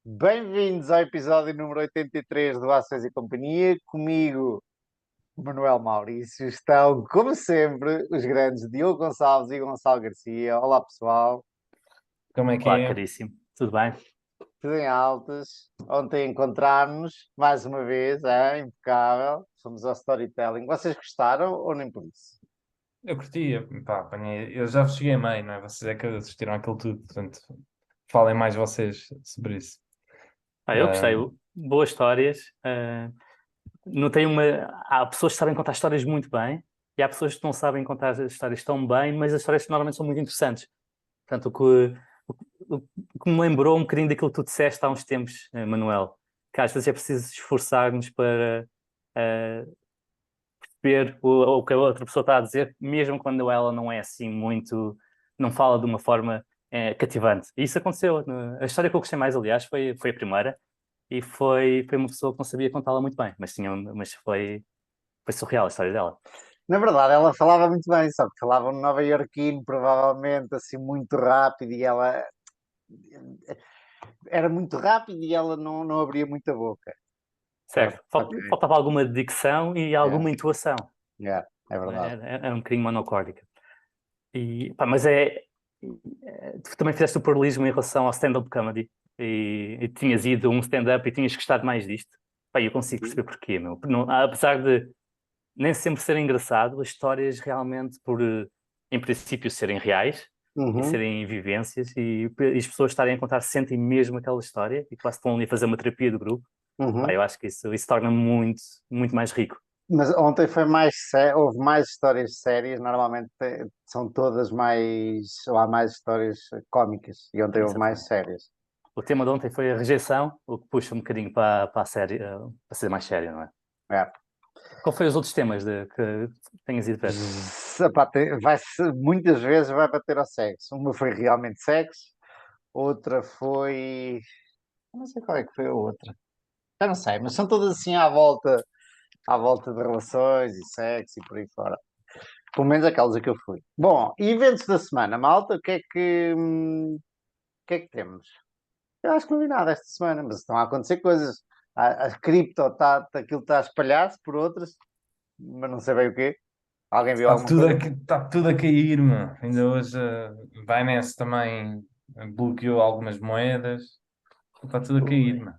Bem-vindos ao episódio número 83 do Ações e Companhia. Comigo, Manuel Maurício. Estão, como sempre, os grandes Diogo Gonçalves e Gonçalo Garcia. Olá, pessoal. Como é que Olá, é? caríssimo. Tudo bem? Tudo em altas. Ontem encontramos mais uma vez, impecável. Fomos ao storytelling. Vocês gostaram ou nem por isso? Eu curtia, pá, apanhei. Eu já vos cheguei a meio, não é? Vocês é que assistiram àquilo tudo, portanto, falem mais vocês sobre isso. Eu gostei. Ahm, Boas histórias. Notei há pessoas que sabem contar histórias muito bem e há pessoas que não sabem contar as histórias tão bem, mas as histórias normalmente são muito interessantes. Portanto, o que me lembrou um bocadinho daquilo que tu disseste há uns tempos, Manuel, que às vezes é preciso esforçar-nos para perceber o que a outra pessoa está a dizer, mesmo quando ela não é assim muito, não fala de uma forma cativante. E isso aconteceu. A história que eu gostei mais, aliás, foi a primeira, e foi uma pessoa que não sabia contá-la muito bem, mas foi surreal a história dela. Na verdade, ela falava muito bem, só que falava um nova-iorquino, provavelmente, assim, muito rápido, e ela era muito rápido e ela não abria muita boca. Certo. Ok. Faltava alguma dicção e Yeah, alguma intuação. yeah, é verdade. Era um bocadinho monocórdica. Mas tu também fizeste o paralelismo em relação ao stand-up comedy e tinhas ido a um stand-up e tinhas gostado mais disto. Pá, eu consigo perceber porquê, meu. Apesar de nem sempre ser engraçado, as histórias realmente, em princípio, serem reais e Uhum, serem vivências e as pessoas estarem a contar sentem mesmo aquela história e quase estão ali a fazer uma terapia do grupo. Pá, uhum. eu acho que isso torna muito, muito mais rico. Mas ontem foi houve mais histórias sérias, normalmente são todas mais, ou há mais histórias cómicas, e ontem houve mais Exatamente. sérias. O tema de ontem foi a rejeição, o que puxa um bocadinho para a série, para ser mais sério, não é? É. Qual foi os outros temas que tenhas ido ver? Epá, muitas vezes vai bater ao sexo. Uma foi realmente sexo, outra foi. Eu não sei qual é que foi a outra. Já não sei, mas são todas assim à volta de relações e sexo e por aí fora. Pelo menos aquelas a que eu fui. Bom, eventos da semana, malta, o que é que temos? Eu acho que não vi nada esta semana, mas estão a acontecer coisas. A cripto aquilo está a espalhar-se por outras, mas não sei bem o quê. Alguém viu alguma coisa? está tudo a cair, meu. Ainda hoje a Binance também bloqueou algumas moedas. Está tudo a cair, meu.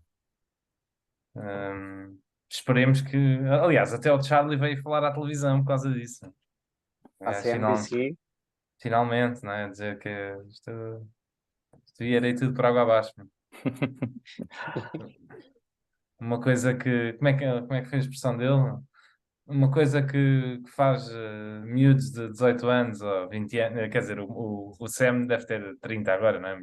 Esperemos que. Aliás, até o Charlie veio falar à televisão por causa disso. A Final, CNBC. finalmente, não é? Dizer que isto ia tudo por água abaixo, meu. Uma coisa que. Como é que foi a expressão dele? Uma coisa que faz miúdos de 18 anos ou 20 anos, quer dizer, o Sam deve ter 30 agora, não é?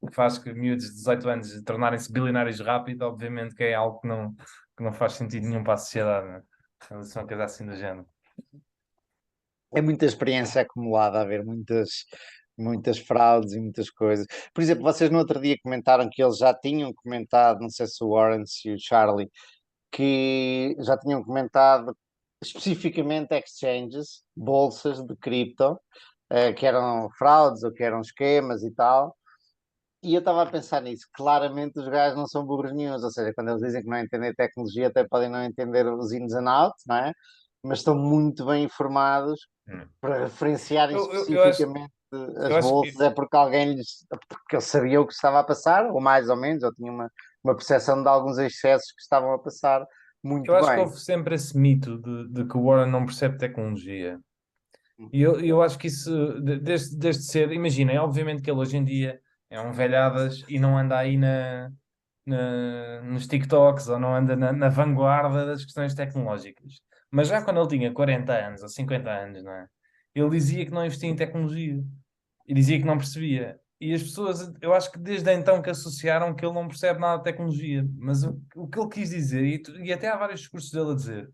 Que faz que miúdos de 18 anos tornarem-se bilionários rápido, obviamente que é algo que não faz sentido nenhum para a sociedade, não é? Uma coisa assim do género. É muita experiência acumulada, a ver muitas fraudes e muitas coisas. Por exemplo, vocês no outro dia comentaram que eles já tinham comentado, não sei se o Warren e o Charlie, que já tinham comentado especificamente exchanges, bolsas de cripto, que eram fraudes ou que eram esquemas e tal. E eu estava a pensar nisso. Claramente os gajos não são burros nenhuns, ou seja, quando eles dizem que não entendem tecnologia, até podem não entender os ins and outs, não é? Mas estão muito bem informados Hum. para referenciarem Eu acho, especificamente eu as acho que bolsas, é porque alguém porque eu sabia o que estava a passar, ou mais ou menos, ou tinha uma percepção de alguns excessos que estavam a passar eu muito acho que bem. houve sempre esse mito de que o Warren não percebe tecnologia. E eu acho que isso, desde cedo, imaginem, obviamente que ele hoje em dia é um velhadas e não anda aí nos TikToks ou não anda na vanguarda das questões tecnológicas. Mas já quando ele tinha 40 anos ou 50 anos, não é? Ele dizia que não investia em tecnologia e dizia que não percebia. E as pessoas, eu acho que desde então que associaram que ele não percebe nada de tecnologia. Mas o que ele quis dizer, e até há vários discursos dele a dizer,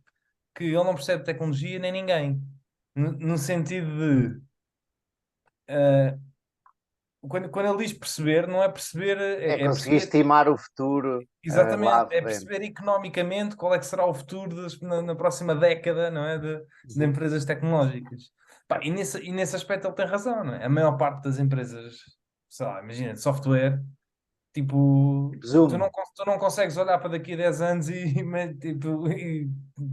que ele não percebe tecnologia nem ninguém. No sentido de. ah, quando ele diz perceber, não é perceber, É é conseguir perceber estimar o futuro lá à exatamente, é frente. perceber economicamente qual é que será o futuro na próxima década, não é? De Uhum. empresas tecnológicas. Pá, e nesse aspecto ele tem razão, não é? A maior parte das empresas, sei lá, imagina, de software, Tipo tu Zoom. tu não consegues olhar para daqui a 10 anos tipo, e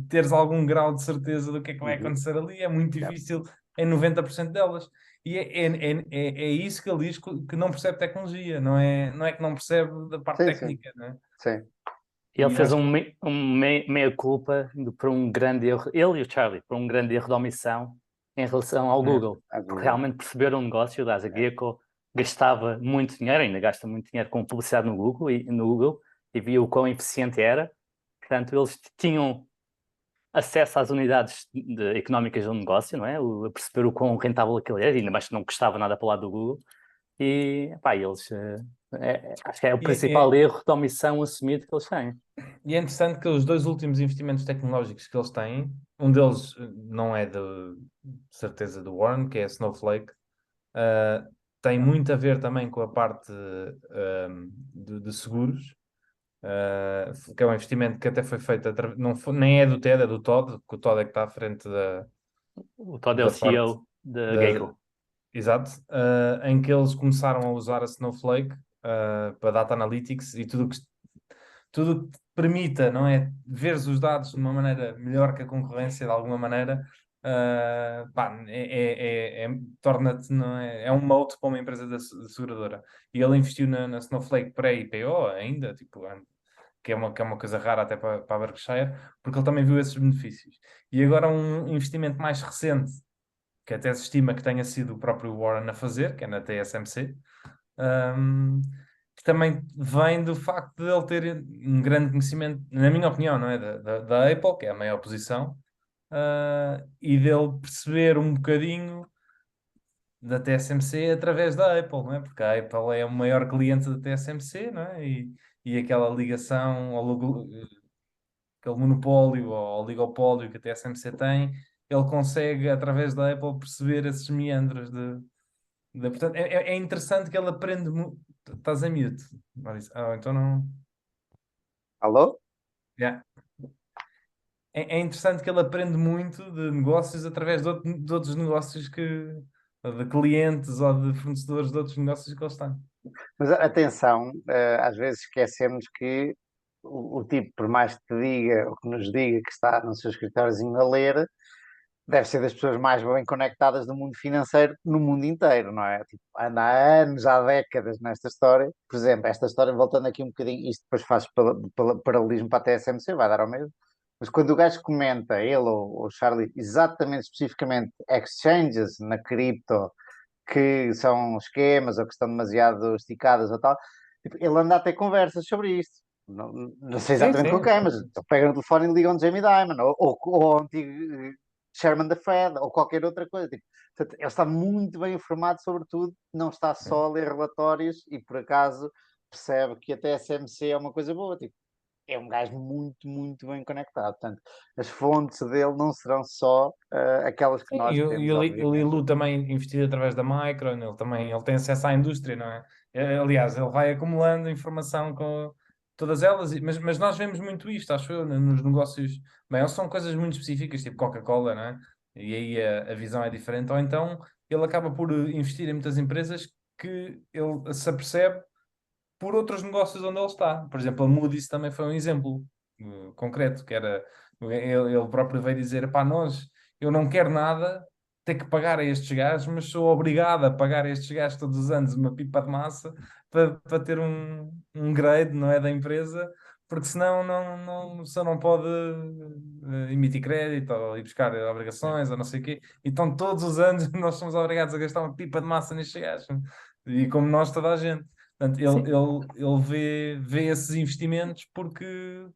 teres algum grau de certeza do que é que vai Uhum. acontecer ali. É muito Yeah. difícil em 90% delas. E é isso que ele diz que não percebe tecnologia, não é que não percebe da parte Sim, sim, técnica, né? sim. Ele E fez acho que meia-culpa por um grande erro, ele e o Charlie, por um grande erro de omissão em relação ao né, Google. A Porque Google. realmente perceberam o negócio, a Yeah. Gecko gastava muito dinheiro, ainda gasta muito dinheiro com publicidade no Google, e viu o quão eficiente era. Portanto, eles tinham acesso às unidades económicas do negócio, não é? A perceber o quão rentável aquilo era, ainda mais que não custava nada para lá do Google. E, pá, eles... acho que é o e principal erro de omissão assumido que eles têm. E é interessante que os dois últimos investimentos tecnológicos que eles têm, um deles não é de certeza do Warren, que é a Snowflake, ah, tem muito a ver também com a parte de seguros, que é um investimento que até foi feito, não nem é do TED, é do Todd, que o Todd é que está à frente O Todd é o da parte CEO da da, Gecko. exato, em que eles começaram a usar a Snowflake para Data Analytics e tudo que te permita, não é, veres os dados de uma maneira melhor que a concorrência, de alguma maneira, pá, torna-te, não é, é um moat para uma empresa da seguradora. E ele investiu na Snowflake pré-IPO ainda, tipo, que é uma coisa rara até para a Berkshire, porque ele também viu esses benefícios. E agora um investimento mais recente, que até se estima que tenha sido o próprio Warren a fazer, que é na TSMC, um, que também vem do facto de ele ter um grande conhecimento, na minha opinião, não é? Da Apple, que é a maior posição, e dele perceber um bocadinho da TSMC através da Apple, não é? Porque a Apple é o maior cliente da TSMC, não é? E aquela ligação, aquele monopólio ou oligopólio que a TSMC tem, ele consegue, através da Apple, perceber esses meandros portanto, é interessante que ele aprende muito. Estás a mute, Maurício. Então não. Alô? Yeah. É interessante que ele aprende muito de negócios através de outros negócios ou de clientes ou de fornecedores de outros negócios que eles têm. Mas atenção, às vezes esquecemos que o tipo, por mais que te diga, ou que nos diga que está no seu escritóriozinho a ler, deve ser das pessoas mais bem conectadas do mundo financeiro no mundo inteiro, não é? Tipo, anda há anos, há décadas nesta história. Por exemplo, esta história, voltando aqui um bocadinho, isto depois faz paralelismo para a TSMC, vai dar ao mesmo. Mas quando o gajo comenta, ele ou o Charlie, exatamente, especificamente, exchanges na cripto, que são esquemas ou que estão demasiado esticadas ou tal, tipo, ele anda a ter conversas sobre isto. Não, não sei Sim, exatamente com sim. quem, mas pega no telefone e liga ao Jamie Dimon, ou ao antigo Chairman da Fed, ou qualquer outra coisa. Tipo, portanto, ele está muito bem informado sobre tudo, não está só a ler relatórios e por acaso percebe que a TSMC é uma coisa boa. Tipo, é um gajo muito, muito bem conectado. Portanto, as fontes dele não serão só aquelas que Sim, nós temos, o obviamente. Lilu também investiu através da Micron, ele tem acesso à indústria, não é? Aliás, ele vai acumulando informação com todas elas, mas nós vemos muito isto, acho eu, nos negócios. Bem, eles são coisas muito específicas, tipo Coca-Cola, não é? E aí a visão é diferente. Ou então ele acaba por investir em muitas empresas que ele se apercebe por outros negócios onde ele está. Por exemplo, a Moody's também foi um exemplo concreto, que era ele próprio veio dizer, pá, eu não quero nada ter que pagar a estes gajos, mas sou obrigado a pagar a estes gajos todos os anos uma pipa de massa para ter um grade, não é, da empresa, porque senão só não pode emitir crédito ou ir buscar obrigações ou não sei o quê. Então todos os anos nós somos obrigados a gastar uma pipa de massa nestes gajos. E como nós, toda a gente. Portanto, Sim, ele vê esses investimentos porque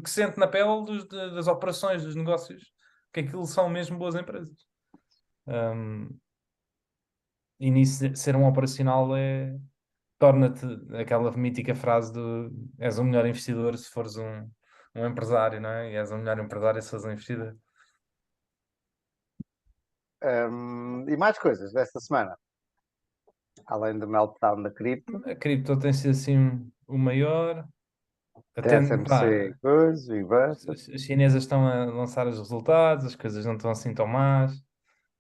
sente na pele das operações, dos negócios, que aquilo são mesmo boas empresas. Um, e nisso, ser um operacional torna-te aquela mítica frase do és o melhor investidor se fores um empresário, não é? E és o melhor empresário se fores um investidor. E mais coisas desta semana, além do meltdown da cripto, A cripto tem sido assim o maior. Até, TSMC, pá, coisa, Inversa. as chinesas estão a lançar os resultados, as coisas não estão assim tão más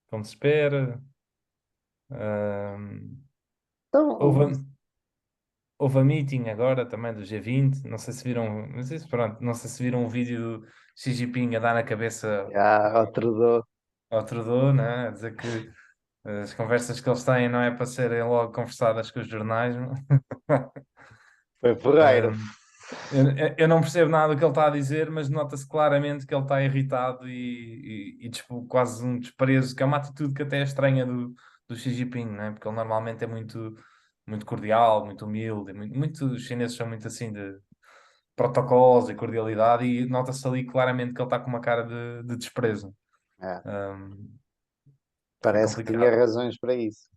como se espera. Ahm, Então, houve, houve a meeting agora também do G20, não sei se viram, não sei se, pronto, não sei se viram um vídeo do Xi Jinping a dar na cabeça Já, outro ao Trudeau, né? A dizer que as conversas que eles têm não é para serem logo conversadas com os jornais. foi porreiro. Eu não percebo nada do que ele está a dizer, mas nota-se claramente que ele está irritado quase um desprezo, que é uma atitude que até é estranha do Xi Jinping, né? Porque ele normalmente é muito cordial, muito humilde, os chineses são muito assim de protocolos e cordialidade, e nota-se ali claramente que ele está com uma cara de desprezo. É, Um, é parece que tinha complicado. razões para isso.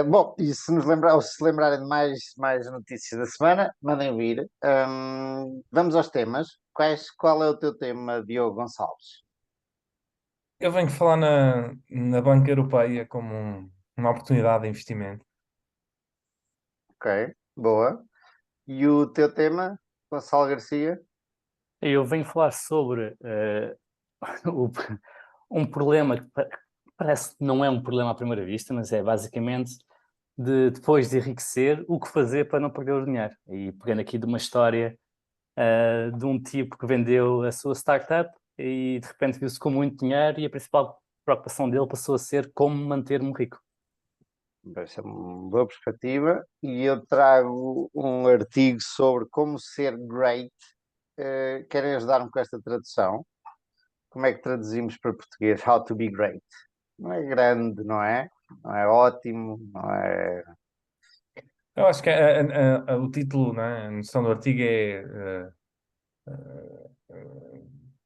Bom, e se nos lembrar, ou se lembrarem de mais notícias da semana, mandem vir. Vamos aos temas. Qual é o teu tema, Diogo Gonçalves? Eu venho falar na banca europeia como uma oportunidade de investimento. Ok, boa. E o teu tema, Gonçalo Garcia? Eu venho falar sobre o- um problema que parece que não é um problema à primeira vista, mas é basicamente depois de enriquecer, o que fazer para não perder o dinheiro. E pegando aqui de uma história de um tipo que vendeu a sua startup e de repente viu-se com muito dinheiro e a principal preocupação dele passou a ser como manter-me rico. Essa é uma boa perspectiva. E eu trago um artigo sobre como ser great. Querem ajudar-me com esta tradução? Como é que traduzimos para português? How to be great. Não é grande, não é? Não é ótimo, não é. Eu acho que o título, né, a noção do artigo é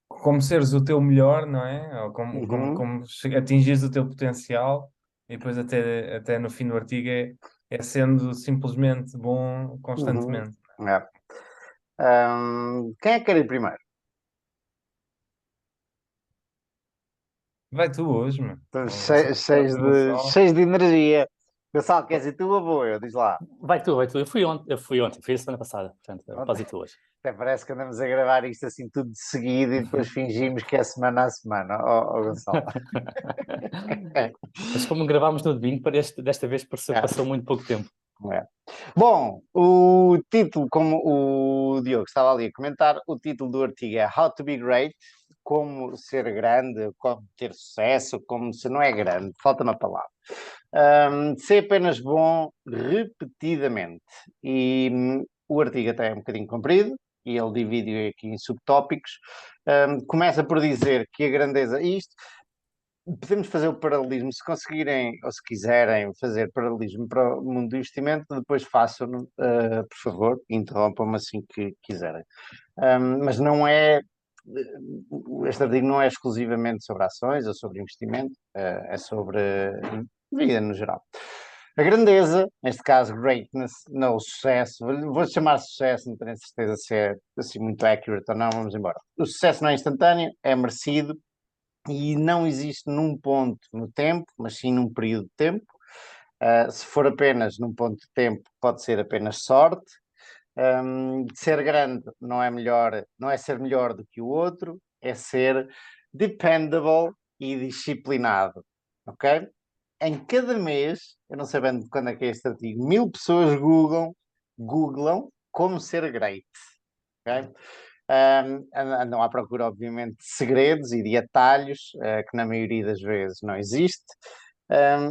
como seres o teu melhor, não é? Ou Uhum, como atingires o teu potencial, e depois até no fim do artigo é sendo simplesmente bom uhum, constantemente. é. Quem é que quer ir primeiro? Vai tu hoje, mano. Estamos Não sei se estás uma só. cheios de energia. Gonçalo, queres ir tu ou vou eu? Diz lá. Vai tu, vai tu. Eu fui ontem, fui a semana passada, portanto, podes ir tu hoje. Até parece que andamos a gravar isto assim tudo de seguida e depois fingimos que é semana a semana, Gonçalo. Mas como gravámos no domingo, desta vez passou muito pouco tempo. É. Bom, o título, como o Diogo estava ali a comentar, o título do artigo é How to be Great, como ser grande, como ter sucesso, como se não é grande, falta uma palavra. Ser apenas bom repetidamente. E o artigo até é um bocadinho comprido, e ele divide aqui em subtópicos. Começa por dizer que a grandeza, isto podemos fazer o paralelismo, se conseguirem ou se quiserem fazer paralelismo para o mundo do investimento, depois façam-no, por favor, interrompam-me assim que quiserem. Mas não é, este artigo não é exclusivamente sobre ações ou sobre investimento, é sobre vida no geral. A grandeza, neste caso greatness, não o sucesso, vou chamar sucesso, não tenho certeza se é assim muito accurate ou não, vamos embora. O sucesso não é instantâneo, é merecido, e não existe num ponto no tempo, mas sim num período de tempo. Se for apenas num ponto de tempo, pode ser apenas sorte. Ser grande não é melhor, não é ser melhor do que o outro, é ser dependable e disciplinado, ok? Em cada mês, eu não sei bem de quando é que é este artigo, 1000 pessoas googlam como ser great, ok? Andam à procura, obviamente, de segredos e de atalhos, que na maioria das vezes não existe.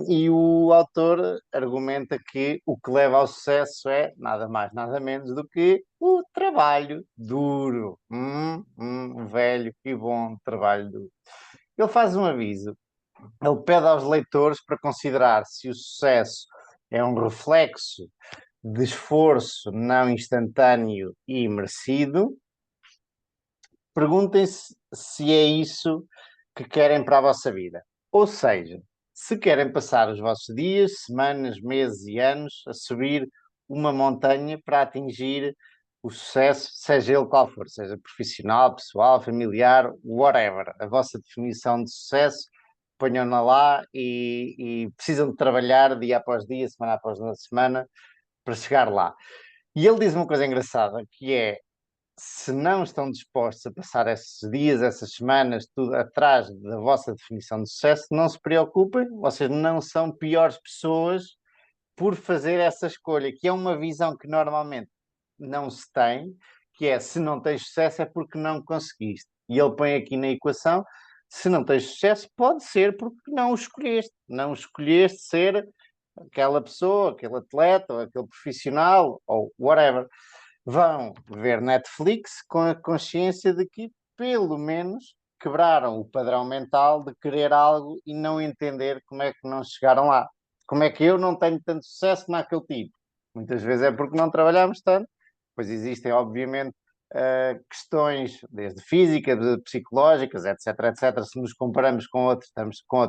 E o autor argumenta que o que leva ao sucesso é nada mais, nada menos do que o trabalho duro. Um velho e bom trabalho duro. Ele faz um aviso. Ele pede aos leitores para considerar se o sucesso é um reflexo de esforço não instantâneo e merecido. Perguntem-se se é isso que querem para a vossa vida. Ou seja, se querem passar os vossos dias, semanas, meses e anos a subir uma montanha para atingir o sucesso, seja ele qual for, seja profissional, pessoal, familiar, whatever. A vossa definição de sucesso, ponham-na lá e precisam de trabalhar dia após dia, semana após semana, para chegar lá. E ele diz uma coisa engraçada, que é, se não estão dispostos a passar esses dias, essas semanas, tudo atrás da vossa definição de sucesso, não se preocupem, vocês não são piores pessoas por fazer essa escolha, que é uma visão que normalmente não se tem, que é se não tens sucesso é porque não conseguiste. E ele põe aqui na equação, se não tens sucesso, pode ser porque não escolheste ser aquela pessoa, aquele atleta, ou aquele profissional, ou whatever. Vão ver Netflix com a consciência de que, pelo menos, quebraram o padrão mental de querer algo e não entender como é que não chegaram lá. Como é que eu não tenho tanto sucesso naquele tipo? Muitas vezes é porque não trabalhamos tanto, pois existem, obviamente, questões desde física, de psicológicas, etc, etc. Se nos comparamos com outros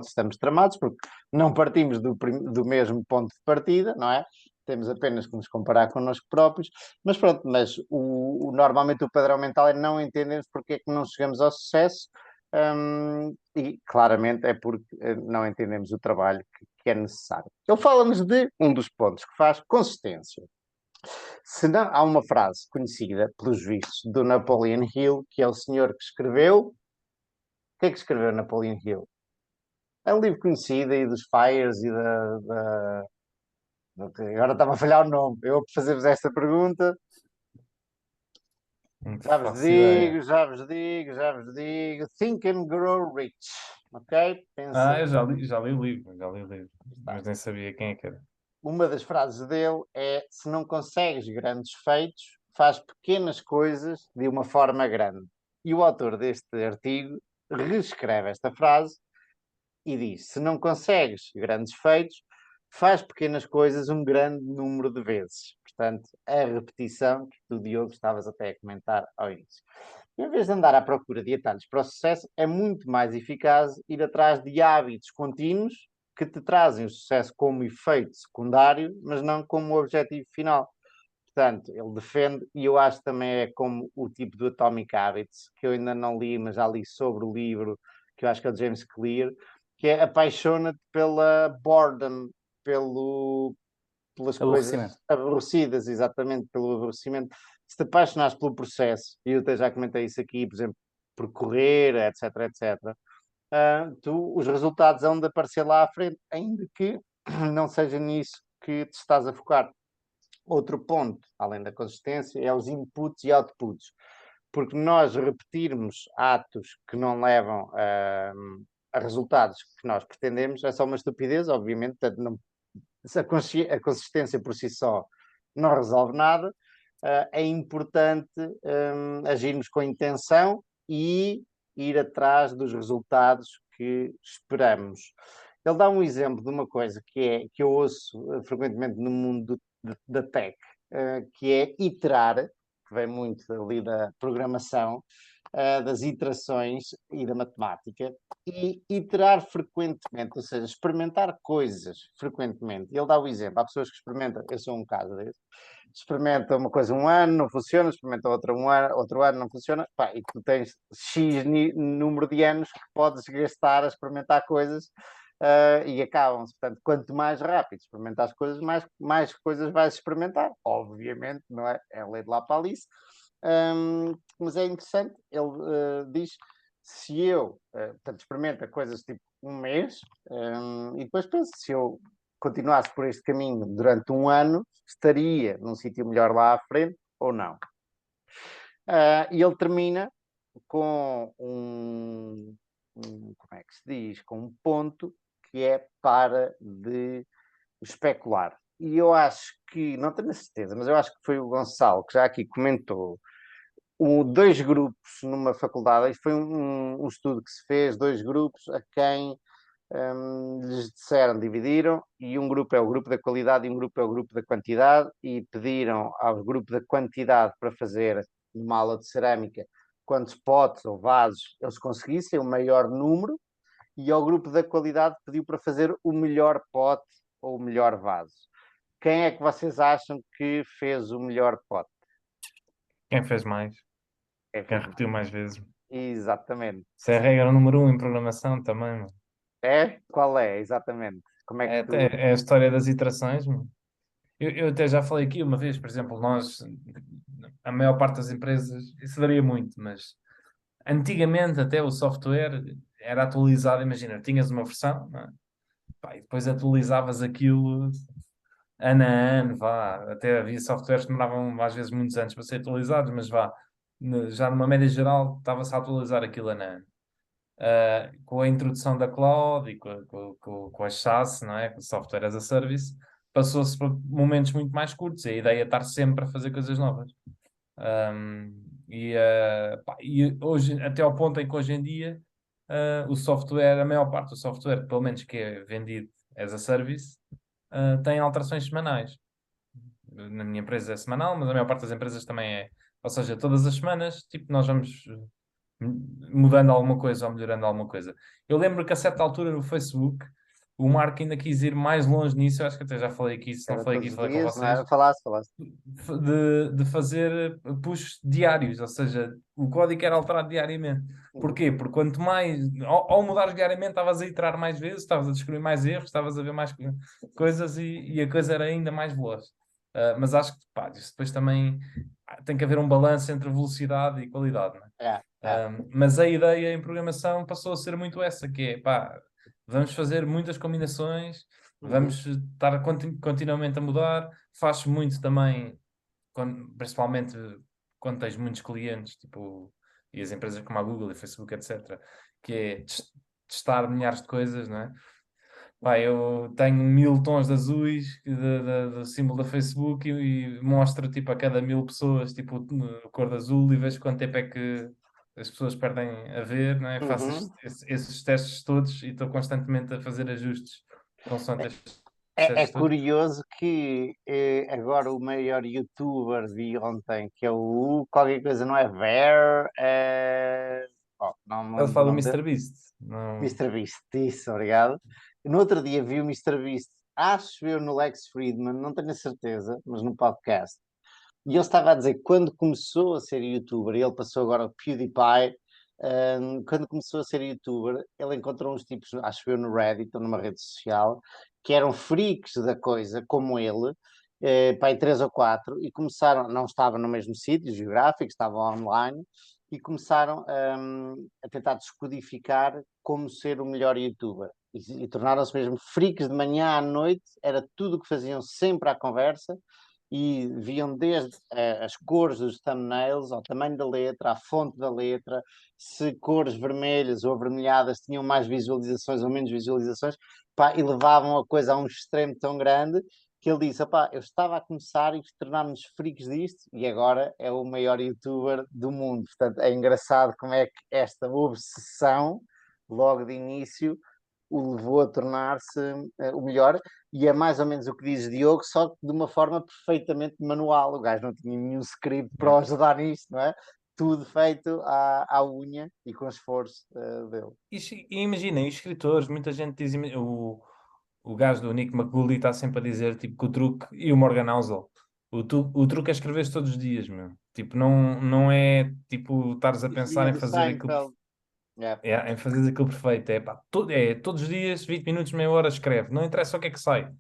estamos tramados, porque não partimos do mesmo ponto de partida, não é? Temos apenas que nos comparar connosco próprios, mas pronto, normalmente o padrão mental é não entendermos porque é que não chegamos ao sucesso, e claramente é porque não entendemos o trabalho que é necessário. Ele fala-nos de um dos pontos que faz consistência. Se não, há uma frase conhecida, pelos vistos, do Napoleon Hill, que é o senhor que escreveu. O que é que escreveu Napoleon Hill? É um livro conhecido aí dos Fires e agora estava a falhar o nome. Eu vou fazer-vos esta pergunta. Não Já vos faço ideia. digo, já vos digo, já vos digo. Think and Grow Rich. Ok? Pensa. Eu já li o livro, mas nem sabia quem é que era. Uma das frases dele é: se não consegues grandes feitos, faz pequenas coisas de uma forma grande. E o autor deste artigo reescreve esta frase e diz: se não consegues grandes feitos, faz pequenas coisas um grande número de vezes. Portanto, a repetição que tu, Diogo, estavas até a comentar ao início. Em vez de andar à procura de atalhos para o sucesso, é muito mais eficaz ir atrás de hábitos contínuos que te trazem o sucesso como efeito secundário, mas não como objetivo final. Portanto, ele defende, e eu acho que também é como o tipo do Atomic Habits, que eu ainda não li, mas já li sobre o livro, que eu acho que é o James Clear, que é apaixona-te pela boredom, pelas Aborrecimento. coisas aborrecidas, exatamente, pelo aborrecimento. Se te apaixonares pelo processo, e eu até já comentei isso aqui, por exemplo, por correr, etc, etc, os resultados hão de aparecer lá à frente, ainda que não seja nisso que te estás a focar. Outro ponto, além da consistência, é os inputs e outputs. Porque nós repetirmos atos que não levam a resultados que nós pretendemos é só uma estupidez, obviamente. Portanto, a consistência por si só não resolve nada. É importante agirmos com intenção e ir atrás dos resultados que esperamos. Ele dá um exemplo de uma coisa que eu ouço frequentemente no mundo da tech, que é iterar, que vem muito ali da programação, das iterações e da matemática, e iterar frequentemente, ou seja, experimentar coisas frequentemente. Ele dá o exemplo, há pessoas que experimentam, eu sou um caso desse, experimenta uma coisa um ano, não funciona, experimenta outra um ano, outro ano, não funciona, pá, e tu tens X número de anos que podes gastar a experimentar coisas, e acabam-se. Portanto, quanto mais rápido experimentar as coisas, mais coisas vais experimentar. Obviamente, não é? É a lei de lá para Alice. Mas é interessante, ele diz, se eu, portanto, experimenta coisas tipo um mês, e depois penso, se eu continuasse por este caminho durante um ano, estaria num sítio melhor lá à frente ou não. E ele termina com como é que se diz? Com um ponto que é para de especular. E eu acho que, não tenho a certeza, mas eu acho que foi o Gonçalo que já aqui comentou dois grupos numa faculdade. Isto foi um estudo que se fez, dois grupos a quem lhes disseram, dividiram, e um grupo é o grupo da qualidade e um grupo é o grupo da quantidade, e pediram ao grupo da quantidade para fazer uma aula de cerâmica quantos potes ou vasos eles conseguissem, o maior número, e ao grupo da qualidade pediu para fazer o melhor pote ou o melhor vaso. Quem é que vocês acham que fez o melhor pote? Quem fez mais? Quem Quem fez repetiu mais? mais vezes? Exatamente. Isso é a regra número 1 em programação também, mano. É? Qual é? Exatamente. Como é que tu... É a história das iterações, mano. Eu até já falei aqui uma vez, por exemplo, nós, a maior parte das empresas, isso varia muito, mas antigamente até o software era atualizado, imagina, tinhas uma versão, não é? Pá, e depois atualizavas aquilo ano a ano, vá, até havia softwares que demoravam às vezes muitos anos para ser atualizados, mas vá, já numa média geral estava-se a atualizar aquilo ano a ano. Com a introdução da cloud e com as SaaS, não é? Com o Software as a Service, passou-se para momentos muito mais curtos, e a ideia é estar sempre a fazer coisas novas. E hoje, até ao ponto em que hoje em dia o software, a maior parte do software, pelo menos que é vendido as a service, tem alterações semanais. Na minha empresa é semanal, mas a maior parte das empresas também é. Ou seja, todas as semanas, tipo, nós vamos mudando alguma coisa ou melhorando alguma coisa. Eu lembro que a certa altura no Facebook, o Marco ainda quis ir mais longe nisso, eu acho que até já falei aqui, se não Era falei todos aqui, os falei com dias, não vocês, era? Falaste. de fazer push diários, ou seja, o código era alterado diariamente. Uhum. Porquê? Porque quanto mais, ao mudares diariamente, estavas a iterar mais vezes, estavas a descobrir mais erros, estavas a ver mais coisas e a coisa era ainda mais veloz. Mas acho que pá, isso depois também tem que haver um balanço entre velocidade e qualidade, não é? É. Mas a ideia em programação passou a ser muito essa, que é, pá, vamos fazer muitas combinações, Uhum. vamos estar continuamente a mudar, faz muito também, principalmente quando tens muitos clientes, tipo, e as empresas como a Google e Facebook, etc., que é testar milhares de coisas, não é? Pá, eu tenho 1000 tons de azuis do símbolo da Facebook e mostro tipo a cada 1000 pessoas tipo a cor de azul e vejo quanto tempo é que as pessoas perdem a ver, não é? Faço Uhum. esses testes todos e estou constantemente a fazer ajustes consoante estes É testes todos. curioso que agora o maior youtuber vi ontem, que é o qualquer coisa, não é Bear, não me Ele lembro do fala do nome dele. MrBeast. Não... Mister Beast, isso, obrigado. No outro dia vi o Mister Beast, acho eu no Lex Friedman, não tenho a certeza, mas no podcast. E ele estava a dizer que quando começou a ser youtuber, e ele passou agora o PewDiePie, quando começou a ser youtuber, ele encontrou uns tipos, acho eu, no Reddit ou numa rede social, que eram freaks da coisa, como ele, pai, três ou quatro, e começaram, não estavam no mesmo sítio geográfico, estavam online, e começaram a tentar descodificar como ser o melhor youtuber. E tornaram-se mesmo freaks de manhã à noite, era tudo o que faziam sempre à conversa, e viam desde as cores dos thumbnails, ao tamanho da letra, à fonte da letra, se cores vermelhas ou avermelhadas tinham mais visualizações ou menos visualizações, pá, e levavam a coisa a um extremo tão grande que ele disse, pá, eu estava a começar e tornámos-nos freaks disto e agora é o maior youtuber do mundo. Portanto, é engraçado como é que esta obsessão, logo de início, o levou a tornar-se o melhor, e é mais ou menos o que diz Diogo, só que de uma forma perfeitamente manual. O gajo não tinha nenhum script para o ajudar nisto, não é? Tudo feito à unha e com esforço dele. E imaginem, os escritores, muita gente diz, o gajo do Nick McGooley está sempre a dizer tipo, que o truque, e o Morgan Housel, o truque é escrever todos os dias, meu. Tipo, não é tipo estares a pensar Dizia em do fazer aquilo, Seinfeld. Yeah. em fazer aquilo perfeito. É, pá, todos os dias, 20 minutos, meia hora, escreve. Não interessa o que é que sai.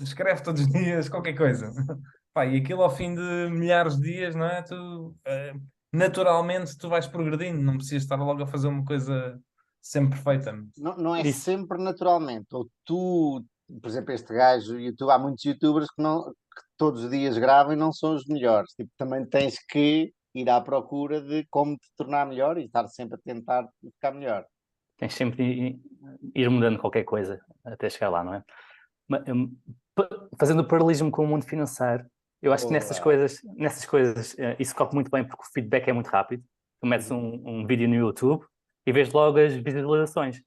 Escreve todos os dias qualquer coisa. Pá, e aquilo ao fim de milhares de dias, não é? Naturalmente tu vais progredindo, não precisas estar logo a fazer uma coisa sempre perfeita. Não é Isso, sempre naturalmente. Ou tu, por exemplo, este gajo, YouTube, há muitos YouTubers que todos os dias gravam e não são os melhores. Tipo, também tens que ir à procura de como te tornar melhor e estar sempre a tentar ficar melhor. tens sempre de ir mudando qualquer coisa até chegar lá, não é? Fazendo o paralelismo com o mundo financeiro, eu acho que Boa. nessas coisas, isso corre muito bem porque o feedback é muito rápido. Tu metes Uhum. um vídeo no YouTube e vês logo as visualizações.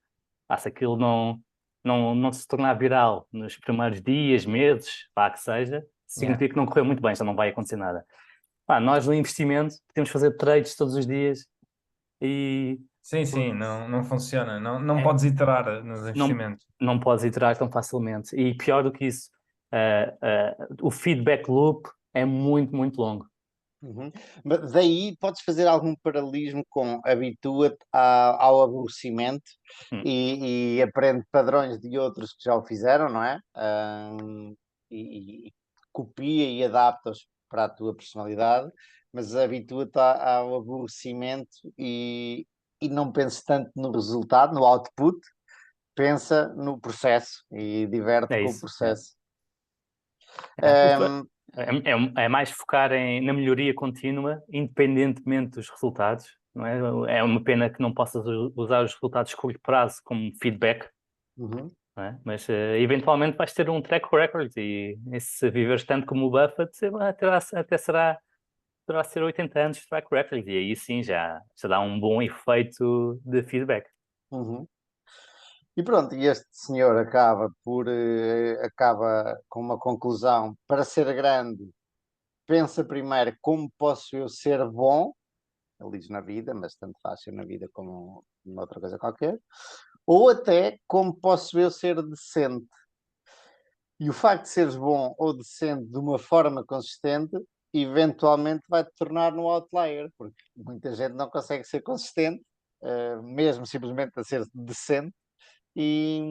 Se aquilo não se tornar viral nos primeiros dias, meses, vá que seja, Yeah. significa que não correu muito bem, já não vai acontecer nada. Nós no investimento podemos fazer trades todos os dias e Sim, sim, não funciona. Não é, podes iterar nos não, investimentos. não podes iterar tão facilmente. E pior do que isso, o feedback loop é muito, muito longo. Uhum. Mas daí podes fazer algum paralelismo com habitua-te ao aborrecimento Hum, e aprende padrões de outros que já o fizeram, não é? E copia e adapta-os para a tua personalidade, mas habitua-te ao aborrecimento e não penses tanto no resultado, no output, pensa no processo e diverte é com o isso. É. processo. Um, É mais focar na melhoria contínua, independentemente dos resultados, não é? É uma pena que não possas usar os resultados de curto prazo como feedback, uhum. não é? Mas eventualmente vais ter um track record e se viveres tanto como o Buffett, até poderá ser 80 anos de track record e aí sim já dá um bom efeito de feedback. Uhum. E pronto, e este senhor acaba com uma conclusão: para ser grande, pensa primeiro como posso eu ser bom, ele diz na vida, mas tanto faz ser na vida como noutra coisa qualquer, ou até como posso eu ser decente. E o facto de seres bom ou decente de uma forma consistente, eventualmente vai-te tornar no outlier, porque muita gente não consegue ser consistente, mesmo simplesmente a ser decente, e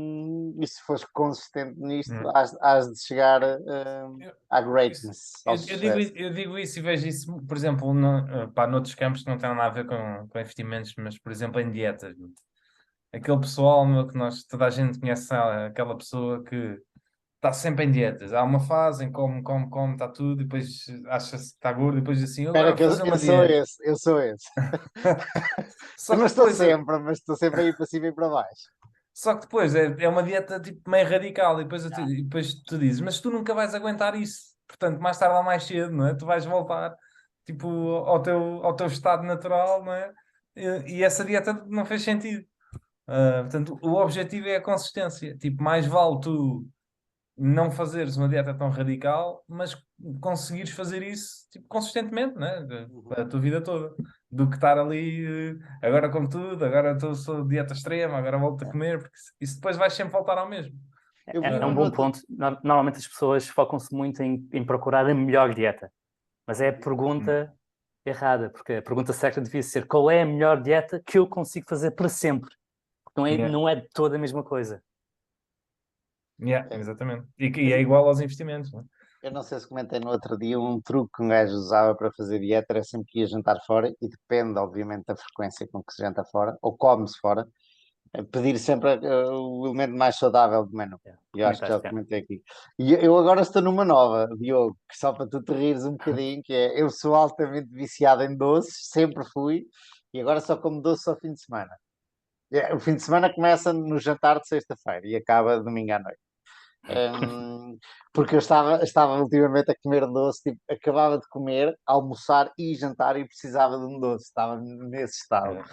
se fores consistente nisto, Hum. has de chegar Eu, à isso- greatness, ao eu digo, sucesso. eu digo isso e vejo isso, por exemplo, noutros campos que não têm nada a ver com investimentos, mas, por exemplo, em dietas. Aquele pessoal, meu, que toda a gente conhece, aquela pessoa que está sempre em dietas. Há uma fase em que come, está tudo, e depois acha-se que está gordo, e depois diz assim, agora Espera vou que eu, fazer eu uma sou dieta. esse, eu sou esse. Eu Só não que estou depois, sempre, mas estou sempre a ir para cima e para baixo. é uma dieta tipo meio radical, e depois tu dizes, mas tu nunca vais aguentar isso. Portanto, mais tarde ou mais cedo, não é? Tu vais voltar tipo ao teu estado natural, não é? E essa dieta não fez sentido. Portanto, o objetivo é a consistência. Tipo, mais vale tu não fazeres uma dieta tão radical, mas conseguires fazer isso tipo, consistentemente, né? A Uhum. tua vida toda. Do que estar ali, agora como tudo, agora sou dieta extrema, agora volto a comer, porque isso depois vais sempre voltar ao mesmo. Eu vi É uma um bom nota. ponto. Normalmente as pessoas focam-se muito em procurar a melhor dieta, mas é a Hum. pergunta errada, porque a pergunta certa devia ser qual é a melhor dieta que eu consigo fazer para sempre? Porque Yeah. não é de toda a mesma coisa. Yeah, exatamente. E é igual aos investimentos, né? Eu não sei se comentei no outro dia, um truque que um gajo usava para fazer dieta era sempre que ia jantar fora, e depende, obviamente, da frequência com que se janta fora, ou come-se fora, pedir sempre o elemento mais saudável do menu. É, E eu acho que já comentaste, o é. comentei aqui. E eu agora estou numa nova, Diogo, que só para tu te rires um bocadinho, que é, eu sou altamente viciado em doces, sempre fui, e agora só como doce ao fim de semana. O fim de semana começa no jantar de sexta-feira e acaba domingo à noite. Hum, Porque eu estava ultimamente a comer doce, tipo, acabava de comer, almoçar e jantar e precisava de um doce, estava nesse estado. É.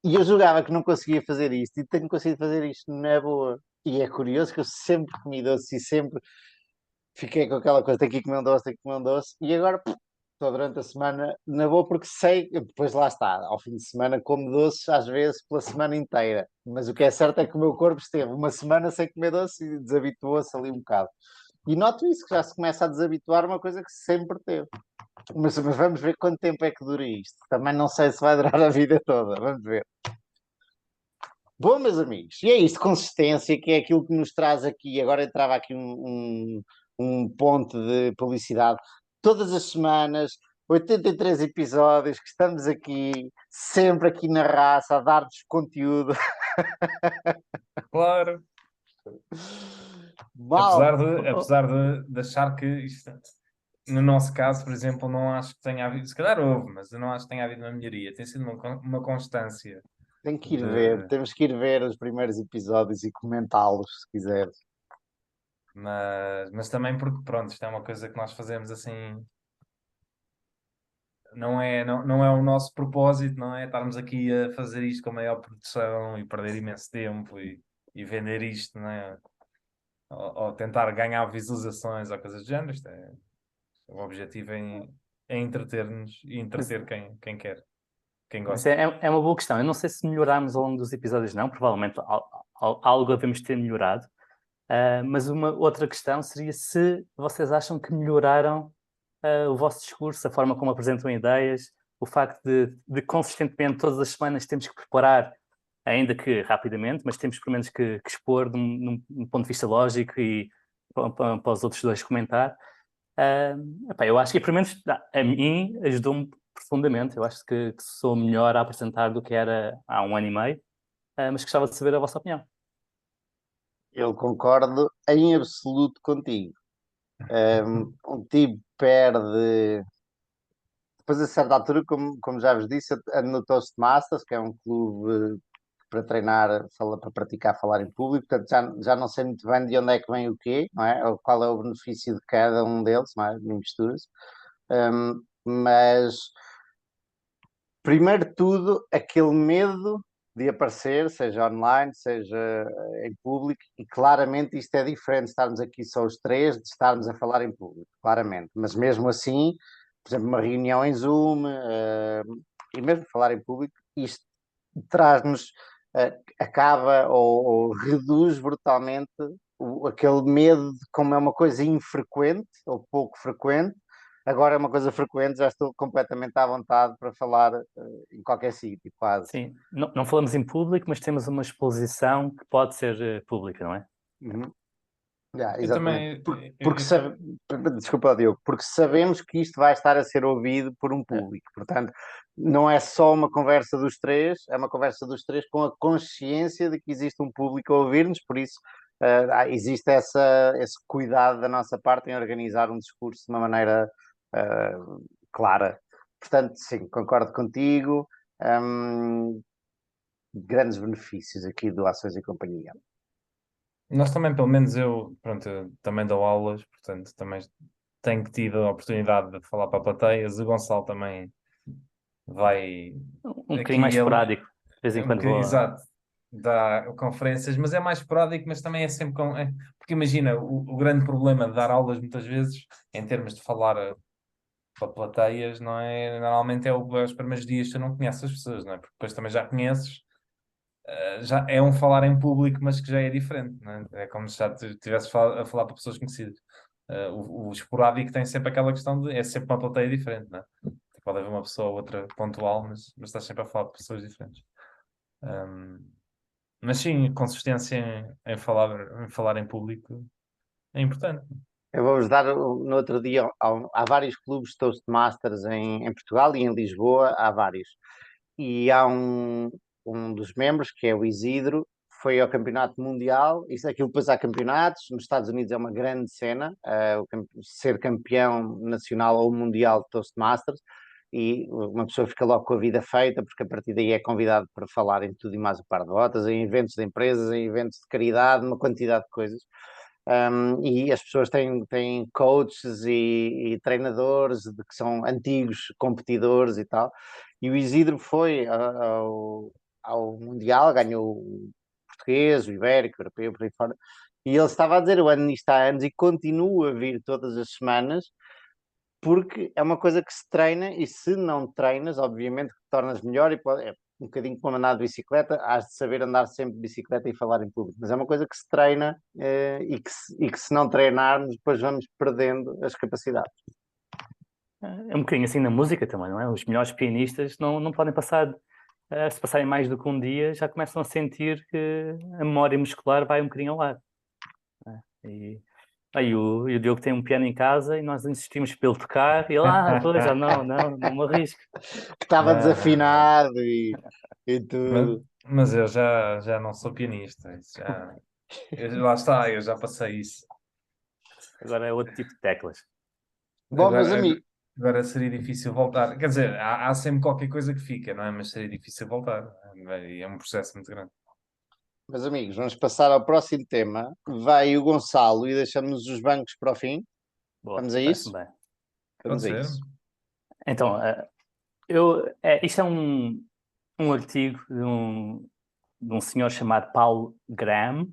E eu julgava que não conseguia fazer isto e tenho conseguido fazer isto na boa. E é curioso que eu sempre comi doce e sempre fiquei com aquela coisa, tenho que comer um doce, tenho que comer um doce, e agora estou durante a semana na boa porque sei, depois lá está, ao fim de semana como doces às vezes pela semana inteira, mas o que é certo é que o meu corpo esteve uma semana sem comer doce e desabituou-se ali um bocado. E noto isso, que já se começa a desabituar uma coisa que sempre teve. Mas vamos ver quanto tempo é que dura isto. Também não sei se vai durar a vida toda, vamos ver. Bom, meus amigos, e é isto, consistência, que é aquilo que nos traz aqui. Agora entrava aqui um ponto de publicidade. Todas as semanas, 83 episódios, que estamos aqui, sempre aqui na raça, a dar-vos conteúdo. Claro. Mal. Apesar de achar que isto, no nosso caso, por exemplo, não acho que tenha havido, se calhar houve, mas eu não acho que tenha havido uma melhoria. Tem sido uma constância Tenho que ir ver, de, temos que ir ver os primeiros episódios e comentá-los, se quiseres. mas também porque, pronto, isto é uma coisa que nós fazemos assim, não é o nosso propósito, não é estarmos aqui a fazer isto com a maior produção e perder imenso tempo e vender isto, não é? Ou tentar ganhar visualizações ou coisas do género. O objetivo é entreter-nos e Mas, entreter quem quer, quem mas gosta. é uma boa questão. Eu não sei se melhorámos ao longo dos episódios, não. Provavelmente algo devemos ter melhorado. Mas uma outra questão seria se vocês acham que melhoraram o vosso discurso, a forma como apresentam ideias, o facto de consistentemente todas as semanas temos que preparar, ainda que rapidamente, mas temos pelo menos que expor num ponto de vista lógico e para os outros dois comentar. Epá, eu acho que pelo menos a mim ajudou-me profundamente. Eu acho que sou melhor a apresentar do que era há um ano e meio, mas gostava de saber a vossa opinião. Eu concordo em absoluto contigo. Um tipo perde. Depois, a certa altura, como já vos disse, ando no Toastmasters, que é um clube para treinar, para praticar falar em público, portanto já não sei muito bem de onde é que vem o quê, não é? Ou qual é o benefício de cada um deles, não é? De misturas. Mas, primeiro de tudo, aquele medo de aparecer, seja online, seja em público, e claramente isto é diferente de estarmos aqui só os três, de estarmos a falar em público, claramente. Mas mesmo assim, por exemplo, uma reunião em Zoom, e mesmo falar em público, isto traz-nos, acaba ou reduz brutalmente aquele medo de como é uma coisa infrequente ou pouco frequente, agora é uma coisa frequente, já estou completamente à vontade para falar em qualquer sítio, quase. Sim, não falamos em público, mas temos uma exposição que pode ser pública, não é? Uhum. Yeah, Eu exatamente. também. Desculpa, Diogo, porque sabemos que isto vai estar a ser ouvido por um É, público. Portanto, não é só uma conversa dos três, é uma conversa dos três com a consciência de que existe um público a ouvir-nos, por isso existe esse cuidado da nossa parte em organizar um discurso de uma maneira clara. Portanto, sim, concordo contigo. Hum, Grandes benefícios aqui do Ações e Companhia. Nós também, pelo menos eu, pronto, eu também dou aulas, portanto, também tenho tido a oportunidade de falar para plateias. O Gonçalo também vai um bocadinho mais aqui, ele esporádico, de vez é em um quando bocadinho, vou. exato, dá conferências, mas é mais esporádico, mas também é sempre com. Porque imagina, o grande problema de dar aulas muitas vezes, em termos de falar para plateias, não é? Normalmente é os primeiros dias que tu não conheces as pessoas, não é? Porque depois também já conheces. Já é um falar em público, mas que já é diferente, não é? É como se já estivesse a falar para pessoas conhecidas. O esporádico tem sempre aquela questão de é sempre uma plateia diferente, não é? Pode haver uma pessoa ou outra pontual, mas estás sempre a falar de pessoas diferentes. Um, mas sim, consistência em falar em público é importante. Eu vou-vos dar, no outro dia, há vários clubes de Toastmasters em Portugal e em Lisboa, há vários. E há um dos membros, que é o Isidro, foi ao Campeonato Mundial. Isso aquilo depois há campeonatos. Nos Estados Unidos é uma grande cena, ser campeão nacional ou mundial de Toastmasters. E uma pessoa fica logo com a vida feita, porque a partir daí é convidado para falar em tudo e mais um par de botas, em eventos de empresas, em eventos de caridade, uma quantidade de coisas. E as pessoas têm coaches e treinadores que são antigos competidores e tal. E o Isidro foi ao Mundial, ganhou o português, o ibérico, o europeu, por aí fora. E ele estava a dizer: eu ando nisto há anos e continuo a vir todas as semanas, porque é uma coisa que se treina e se não treinas, obviamente que te tornas melhor é um bocadinho como andar de bicicleta, has de saber andar sempre de bicicleta e falar em público, mas é uma coisa que se treina e que se não treinarmos, depois vamos perdendo as capacidades. É um bocadinho assim na música também, não é? Os melhores pianistas não podem passar, se passarem mais do que um dia, já começam a sentir que a memória muscular vai um bocadinho ao lado. Não é? E o Diogo tem um piano em casa e nós insistimos para ele tocar e ele, pois, não me arrisco. Que estava Não, não, não. desafinado e Mas, tudo. mas eu já não sou pianista. Lá está, eu já passei isso. Agora é outro tipo de teclas. Bom, meus Agora, amigos, agora seria difícil voltar. Quer dizer, há sempre qualquer coisa que fica, não é? Mas seria difícil voltar. É um processo muito grande. vamos passar ao próximo tema. Vai o Gonçalo e deixamos os bancos para o fim. Boa, Vamos a parece-me isso? bem. Pode Vamos a ser. isso. Então, isto é um artigo de um senhor chamado Paul Graham.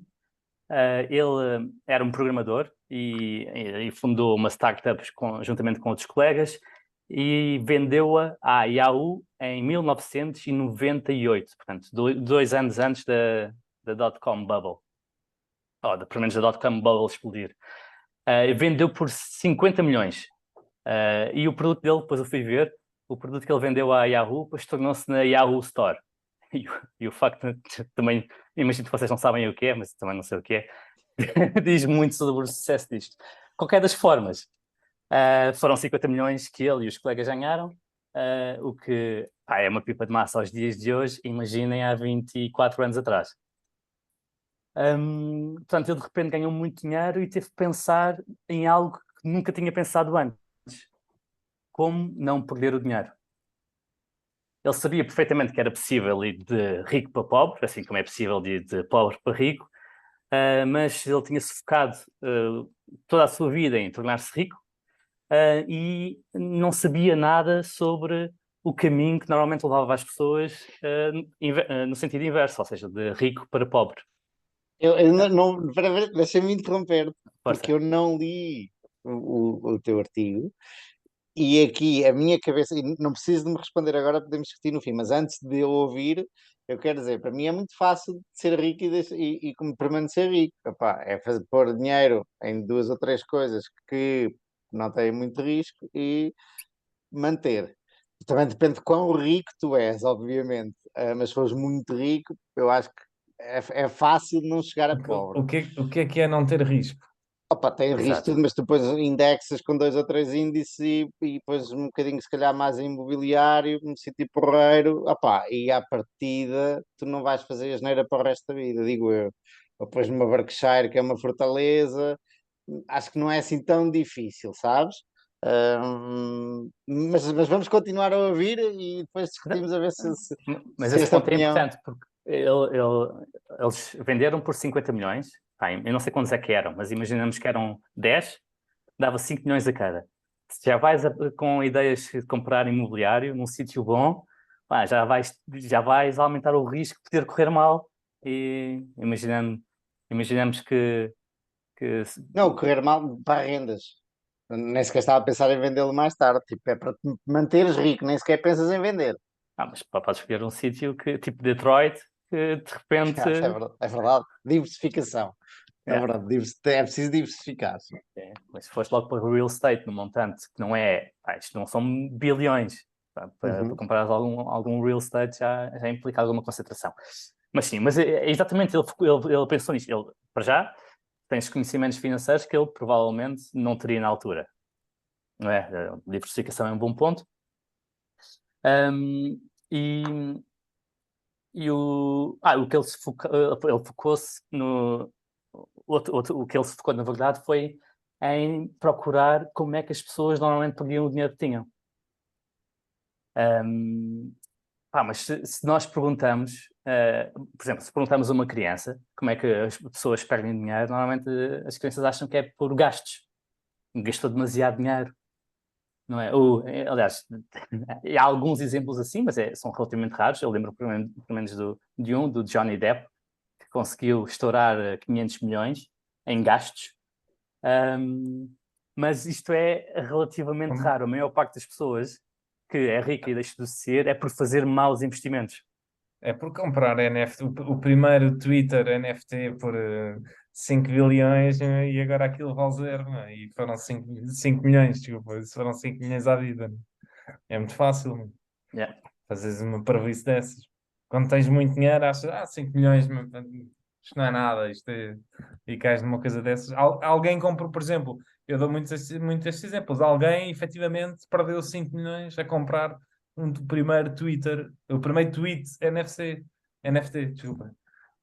Ele era um programador e fundou uma startup juntamente com outros colegas e vendeu-a à Yahoo em 1998, portanto, 2 anos antes da dot-com bubble, ou pelo menos da dot-com bubble explodir. Vendeu por 50 milhões. E o produto dele, depois eu fui ver, o produto que ele vendeu à Yahoo, depois tornou-se na Yahoo Store. E o facto de, também, imagino que vocês não sabem o que é, mas também não sei o que é, diz muito sobre o sucesso disto. Qualquer das formas, foram 50 milhões que ele e os colegas ganharam, o que é uma pipa de massa aos dias de hoje, imaginem há 24 anos atrás. Portanto, ele de repente ganhou muito dinheiro e teve que pensar em algo que nunca tinha pensado antes. Como não perder o dinheiro? Ele sabia perfeitamente que era possível ir de rico para pobre, assim como é possível ir de pobre para rico, mas ele tinha-se focado toda a sua vida em tornar-se rico, e não sabia nada sobre o caminho que normalmente levava as pessoas no sentido inverso, ou seja, de rico para pobre. Eu deixa-me interromper, Força. porque eu não li o teu artigo. E aqui a minha cabeça, e não preciso de me responder agora, podemos discutir no fim, mas antes de eu ouvir, eu quero dizer, para mim é muito fácil de ser rico e como permanecer rico. Epá, é fazer, pôr dinheiro em duas ou três coisas que não têm muito risco e manter. Também depende de quão rico tu és, obviamente. Mas se fores muito rico, eu acho que é fácil não chegar a pobre. O que é não ter risco? Opa, tem risco Exato. tudo, mas tu depois indexas com dois ou três índices e depois um bocadinho, se calhar, mais em imobiliário, um sítio porreiro. Opa, e à partida, tu não vais fazer asneira para o resto da vida, digo eu. Ou depois numa Berkshire, que é uma fortaleza, acho que não é assim tão difícil, sabes? Mas vamos continuar a ouvir e depois discutimos a ver Mas se esse esta ponto é opinião. importante, porque eles venderam por 50 milhões. Pá, eu não sei quantos é que eram, mas imaginamos que eram 10, dava 5 milhões a cada. Se já vais com ideias de comprar imobiliário num sítio bom, pá, já vais aumentar o risco de poder correr mal. E imaginamos que Não, correr mal para rendas. Nem sequer estava a pensar em vendê-lo mais tarde. Tipo, é para te manteres rico, nem sequer pensas em vender. mas podes escolher um sítio tipo Detroit, que de repente. É verdade, é verdade. Diversificação. É É, verdade, é preciso diversificar. mas se fores logo para o real estate, no montante, que não é, pá, isto não são bilhões, pá, para Uhum. comprar algum real estate já implica alguma concentração. Mas sim, mas é exatamente, ele pensou nisto. Ele, para já, tens conhecimentos financeiros que ele provavelmente não teria na altura. Não é? A diversificação é um bom ponto. Um, e o que ele focou-se no. O que ele se focou, na verdade, foi em procurar como é que as pessoas normalmente perdiam o dinheiro que tinham. Mas se nós perguntamos, por exemplo, se perguntamos a uma criança como é que as pessoas perdem dinheiro, normalmente as crianças acham que é por gastos. Gastou demasiado dinheiro, não é? Aliás, há alguns exemplos assim, mas são relativamente raros. Eu lembro pelo menos do Johnny Depp, que conseguiu estourar 500 milhões em gastos. Mas isto é relativamente Como- raro. A maior parte das pessoas que é rica e deixa de ser é por fazer maus investimentos. É por comprar NFT, o primeiro Twitter NFT por 5 bilhões, e agora aquilo vale zero, não é? E foram 5 milhões, desculpa, isso foram 5 milhões à vida, não é? É muito fácil, não é? Yeah. Fazeres uma parvoíce dessas. Quando tens muito dinheiro, achas, 5 milhões, isto não é nada, e cais numa coisa dessas. Alguém comprou, por exemplo, eu dou muitos estes exemplos, alguém efetivamente perdeu 5 milhões a comprar do primeiro Twitter, o primeiro tweet NFT, desculpa,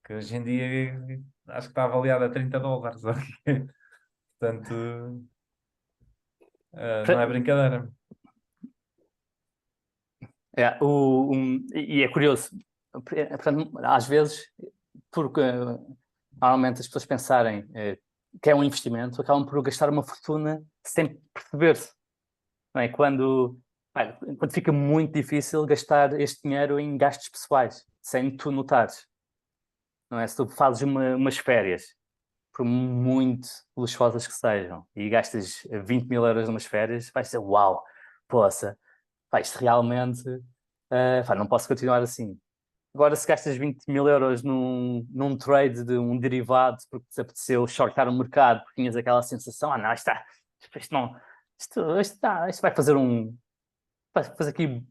que hoje em dia acho que está avaliado a $30. Ok? Portanto, não é brincadeira. E é curioso, portanto, às vezes, porque normalmente as pessoas pensarem que é um investimento, acabam por gastar uma fortuna sem perceber-se. Não é? Quando fica muito difícil gastar este dinheiro em gastos pessoais, sem tu notares. Não é? Se tu fazes umas férias, por muito luxuosas que sejam, e gastas 20 mil euros numas férias, vai ser uau, poça, isto realmente, não posso continuar assim. Agora, se gastas 20 mil euros num trade de um derivado porque te apeteceu shortar o mercado, porque tinhas aquela sensação, não, isto não, isto vai fazer aqui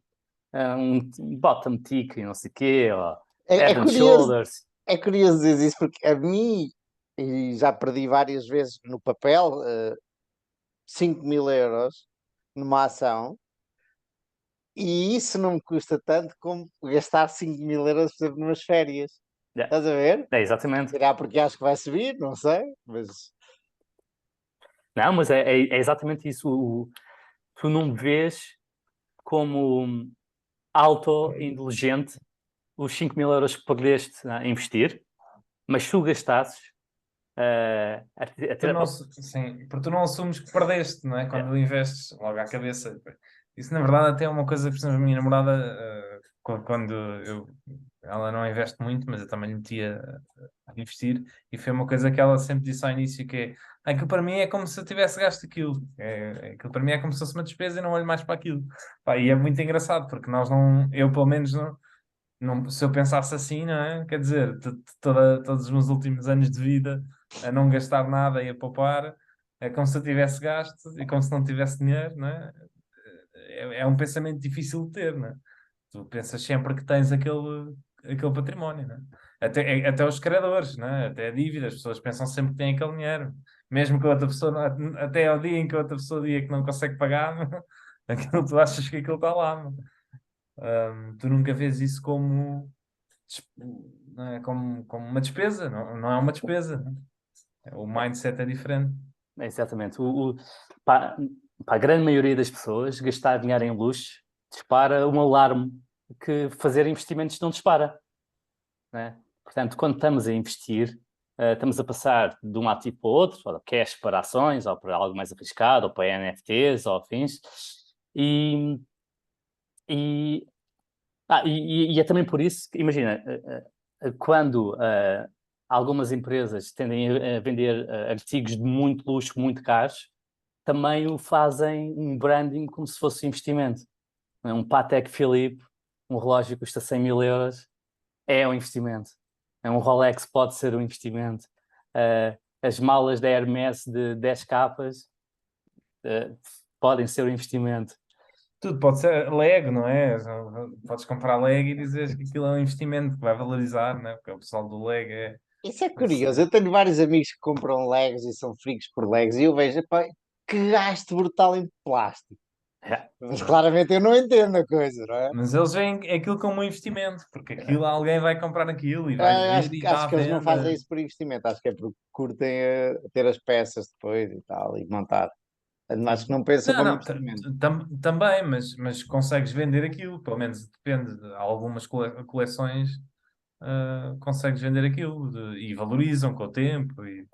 um bottom tick e não sei o quê, ou É, é head and curioso, shoulders. é curioso dizer isso, porque a mim, e já perdi várias vezes no papel, 5 mil euros numa ação. E isso não me custa tanto como gastar 5 mil euros, por exemplo, numas férias. Yeah, Estás a ver? exatamente. Será porque acho que vai subir, não sei, mas Não, mas é exatamente isso. Tu não me vês como auto-indulgente os 5.000 euros que perdeste a investir, mas se tu gastasses, Sim, porque tu não assumes que perdeste, não é? Quando investes logo à cabeça. Isso, na verdade, até é uma coisa, por exemplo, a minha namorada, quando ela não investe muito, mas eu também lhe metia a investir, e foi uma coisa que ela sempre disse ao início, que é, aquilo para mim é como se eu tivesse gasto aquilo. Aquilo para mim é como se fosse uma despesa e não olho mais para aquilo. Pá, e é muito engraçado, porque nós não, eu pelo menos não, se eu pensasse assim, não é? Quer dizer, todos os meus últimos anos de vida a não gastar nada e a poupar, é como se eu tivesse gasto e como se não tivesse dinheiro, não é? É um pensamento difícil de ter, não é? Tu pensas sempre que tens aquele património, não é? Até os credores, não é? Até a dívida, as pessoas pensam sempre que têm aquele dinheiro. Mesmo que a outra pessoa, até ao dia em que a outra pessoa diga que não consegue pagar, aquilo, tu achas que aquilo está lá. Não é? Tu nunca vês isso não é? Como uma despesa, não é uma despesa. Não é? O mindset é diferente. Exatamente. Para a grande maioria das pessoas, gastar dinheiro em luxo dispara um alarme que fazer investimentos não dispara. Né? Portanto, quando estamos a investir, estamos a passar de um ativo para o outro, ou cash para ações, ou para algo mais arriscado, ou para NFTs, ou afins. E, e, e é também por isso que, imagina, quando algumas empresas tendem a vender artigos de muito luxo, muito caros, também o fazem um branding como se fosse investimento. Um Patek Philippe, um relógio que custa 100.000 euros, é um investimento. Um Rolex pode ser um investimento. As malas da Hermès de 10 capas podem ser um investimento. Tudo pode ser leg, não é? Podes comprar leg e dizer que aquilo é um investimento que vai valorizar, não é? Porque o pessoal do leg é. Isso é curioso. Eu tenho vários amigos que compram Legos e são fricos por Legos e eu vejo, epá, que gasto brutal em plástico. É, Mas claramente eu não entendo a coisa, não é? Mas eles veem aquilo como um investimento, porque aquilo alguém vai comprar aquilo e vai Ah, ver e está acho à que eles não fazem venda. isso por investimento, acho que é porque curtem ter as peças depois e tal, e montar. Acho que não pensam Não, como não, investimento. também, mas consegues vender aquilo, pelo menos depende de algumas coleções, consegues vender aquilo e valorizam com o tempo. E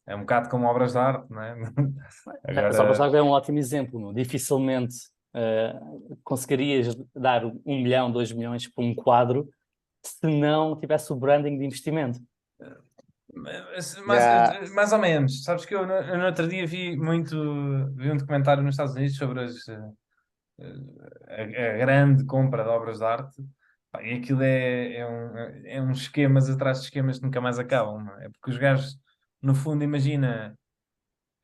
é um bocado como obras de arte, não é? as obras de Agora, arte é um ótimo exemplo. Não? Dificilmente conseguirias dar 1 milhão, 2 milhões por um quadro se não tivesse o branding de investimento. Já, mais ou menos. Sabes que eu no outro dia vi um documentário nos Estados Unidos sobre a grande compra de obras de arte. Pá, e aquilo é uns esquemas atrás de esquemas que nunca mais acabam, não é? Porque os gajos, no fundo, imagina,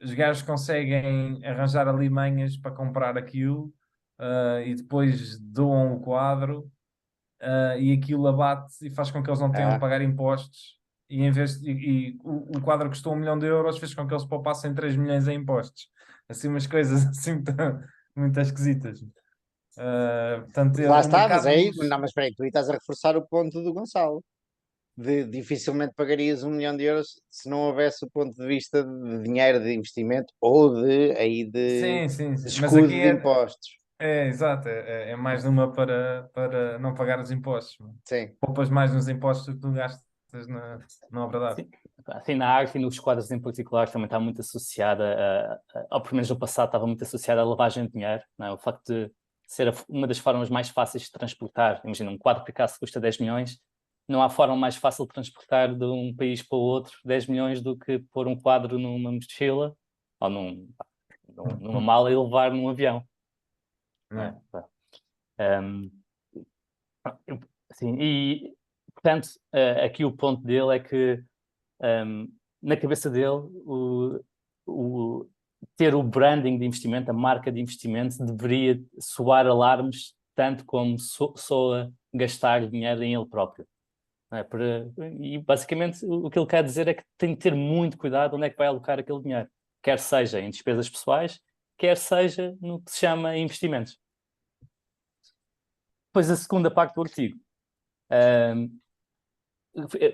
os gajos conseguem arranjar ali manhas para comprar aquilo, e depois doam o quadro, e aquilo abate e faz com que eles não tenham de ah, pagar impostos. E, em vez e o quadro custou 1 milhão de euros, fez com que eles poupassem 3 milhões em impostos. Assim, umas coisas assim muito esquisitas. Portanto, lá o está, mas mercado de aí, luxo. não, mas espera aí, tu aí estás a reforçar o ponto do Gonçalo. Dificilmente pagarias 1 milhão de euros se não houvesse o ponto de vista de dinheiro de investimento ou de Sim, sim, sim. Mas aqui escudo de impostos. exato, é mais numa para não pagar os impostos. Sim. Poupas mais nos impostos do que tu gastas na obra de arte. Sim. Assim, na arte e nos quadros em particular também está muito associada, ou pelo menos no passado estava muito associada à lavagem de dinheiro, não é? O facto de ser uma das formas mais fáceis de transportar. Imagina, um quadro Picasso custa 10 milhões, não há forma mais fácil de transportar de um país para o outro 10 milhões do que pôr um quadro numa mochila ou numa mala e levar num avião. Não Não é? é? Um, assim, e, portanto, aqui o ponto dele é que na cabeça dele, o- ter o branding de investimento, a marca de investimento, deveria soar alarmes tanto como soa gastar dinheiro em ele próprio. Não é? E basicamente o que ele quer dizer é que tem de ter muito cuidado onde é que vai alocar aquele dinheiro, quer seja em despesas pessoais, quer seja no que se chama investimentos. Depois a segunda parte do artigo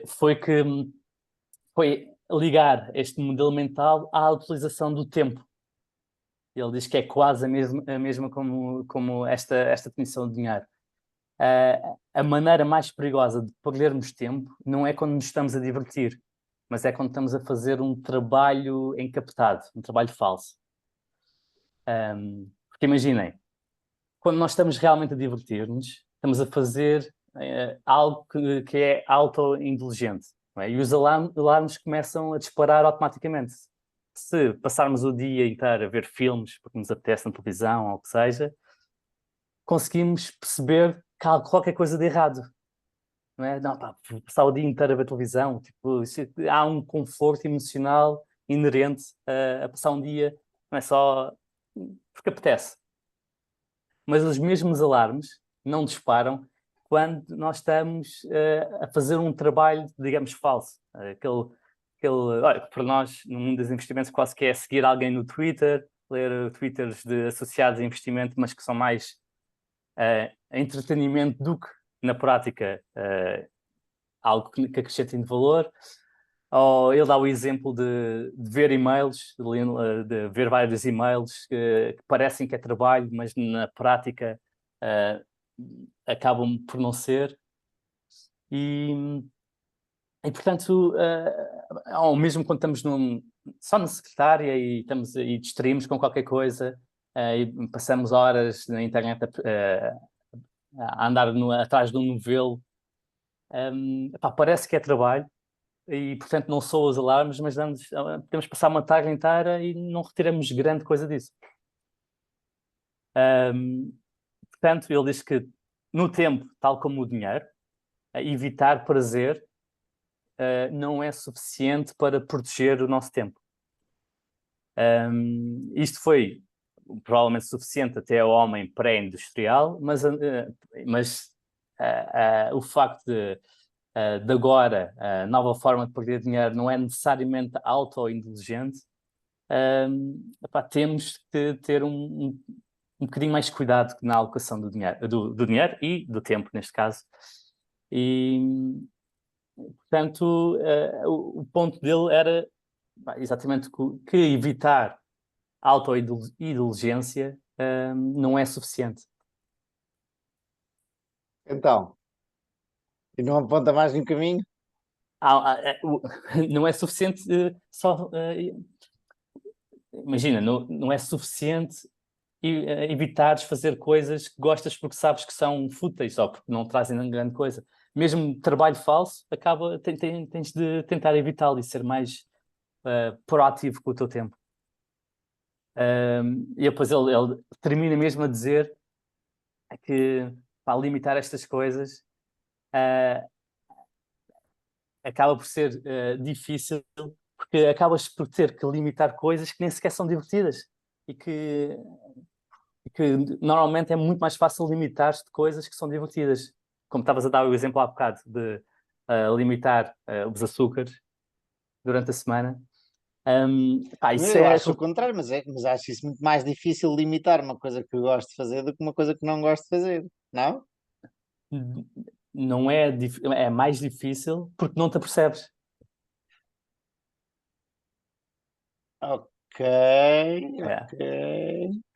foi que foi ligar este modelo mental à utilização do tempo. Ele diz que é quase a mesma como esta definição de dinheiro. A maneira mais perigosa de perdermos tempo não é quando nos estamos a divertir, mas é quando estamos a fazer um trabalho encaptado, um trabalho falso. Porque imaginem, quando nós estamos realmente a divertir-nos, estamos a fazer algo que é autoindulgente, não é? E os alarmes começam a disparar automaticamente. Se passarmos o dia inteiro a ver filmes, porque nos apetece na televisão ou o que seja, conseguimos perceber que há qualquer coisa de errado. Não é? Não, pá, passar o dia inteiro a ver televisão, tipo, há um conforto emocional inerente a passar um dia, não é só porque apetece. Mas os mesmos alarmes não disparam quando nós estamos a fazer um trabalho, digamos, falso. Olha, para nós, no mundo dos investimentos, quase que é seguir alguém no Twitter, ler Twitters de associados a investimento, mas que são mais entretenimento do que, na prática, algo que acrescente de valor. Ou ele dá o exemplo de ver e-mails, de ver vários e-mails que parecem que é trabalho, mas na prática acabam por não ser. E portanto, ou mesmo quando estamos só na secretária e distraímos com qualquer coisa e passamos horas na internet a andar atrás de um novelo, parece que é trabalho. E, portanto, não são os alarmes, mas podemos passar uma tarde inteira e não retiramos grande coisa disso. Portanto, ele diz que no tempo, tal como o dinheiro, evitar prazer não é suficiente para proteger o nosso tempo. Isto foi provavelmente suficiente até ao homem pré-industrial, mas o facto de agora, a nova forma de perder dinheiro não é necessariamente auto-indulgente, temos que ter um bocadinho mais cuidado na alocação do dinheiro, do dinheiro e do tempo, neste caso. E, portanto, o ponto dele era exatamente que evitar auto-indulgência não é suficiente. Então, e não aponta mais nenhum caminho? Não é suficiente só... imagina, não é suficiente evitares fazer coisas que gostas porque sabes que são fúteis ou porque não trazem grande coisa. Mesmo trabalho falso, tens de tentar evitá-lo e ser mais proativo com o teu tempo. E depois ele termina mesmo a dizer que para limitar estas coisas acaba por ser difícil porque acabas por ter que limitar coisas que nem sequer são divertidas e que normalmente é muito mais fácil limitar-te coisas que são divertidas. Como estavas a dar o exemplo há bocado de limitar os açúcares durante a semana. Eu acho o contrário, mas acho isso muito mais difícil limitar uma coisa que eu gosto de fazer do que uma coisa que não gosto de fazer, não? Não é, é mais difícil porque não te apercebes. Ok.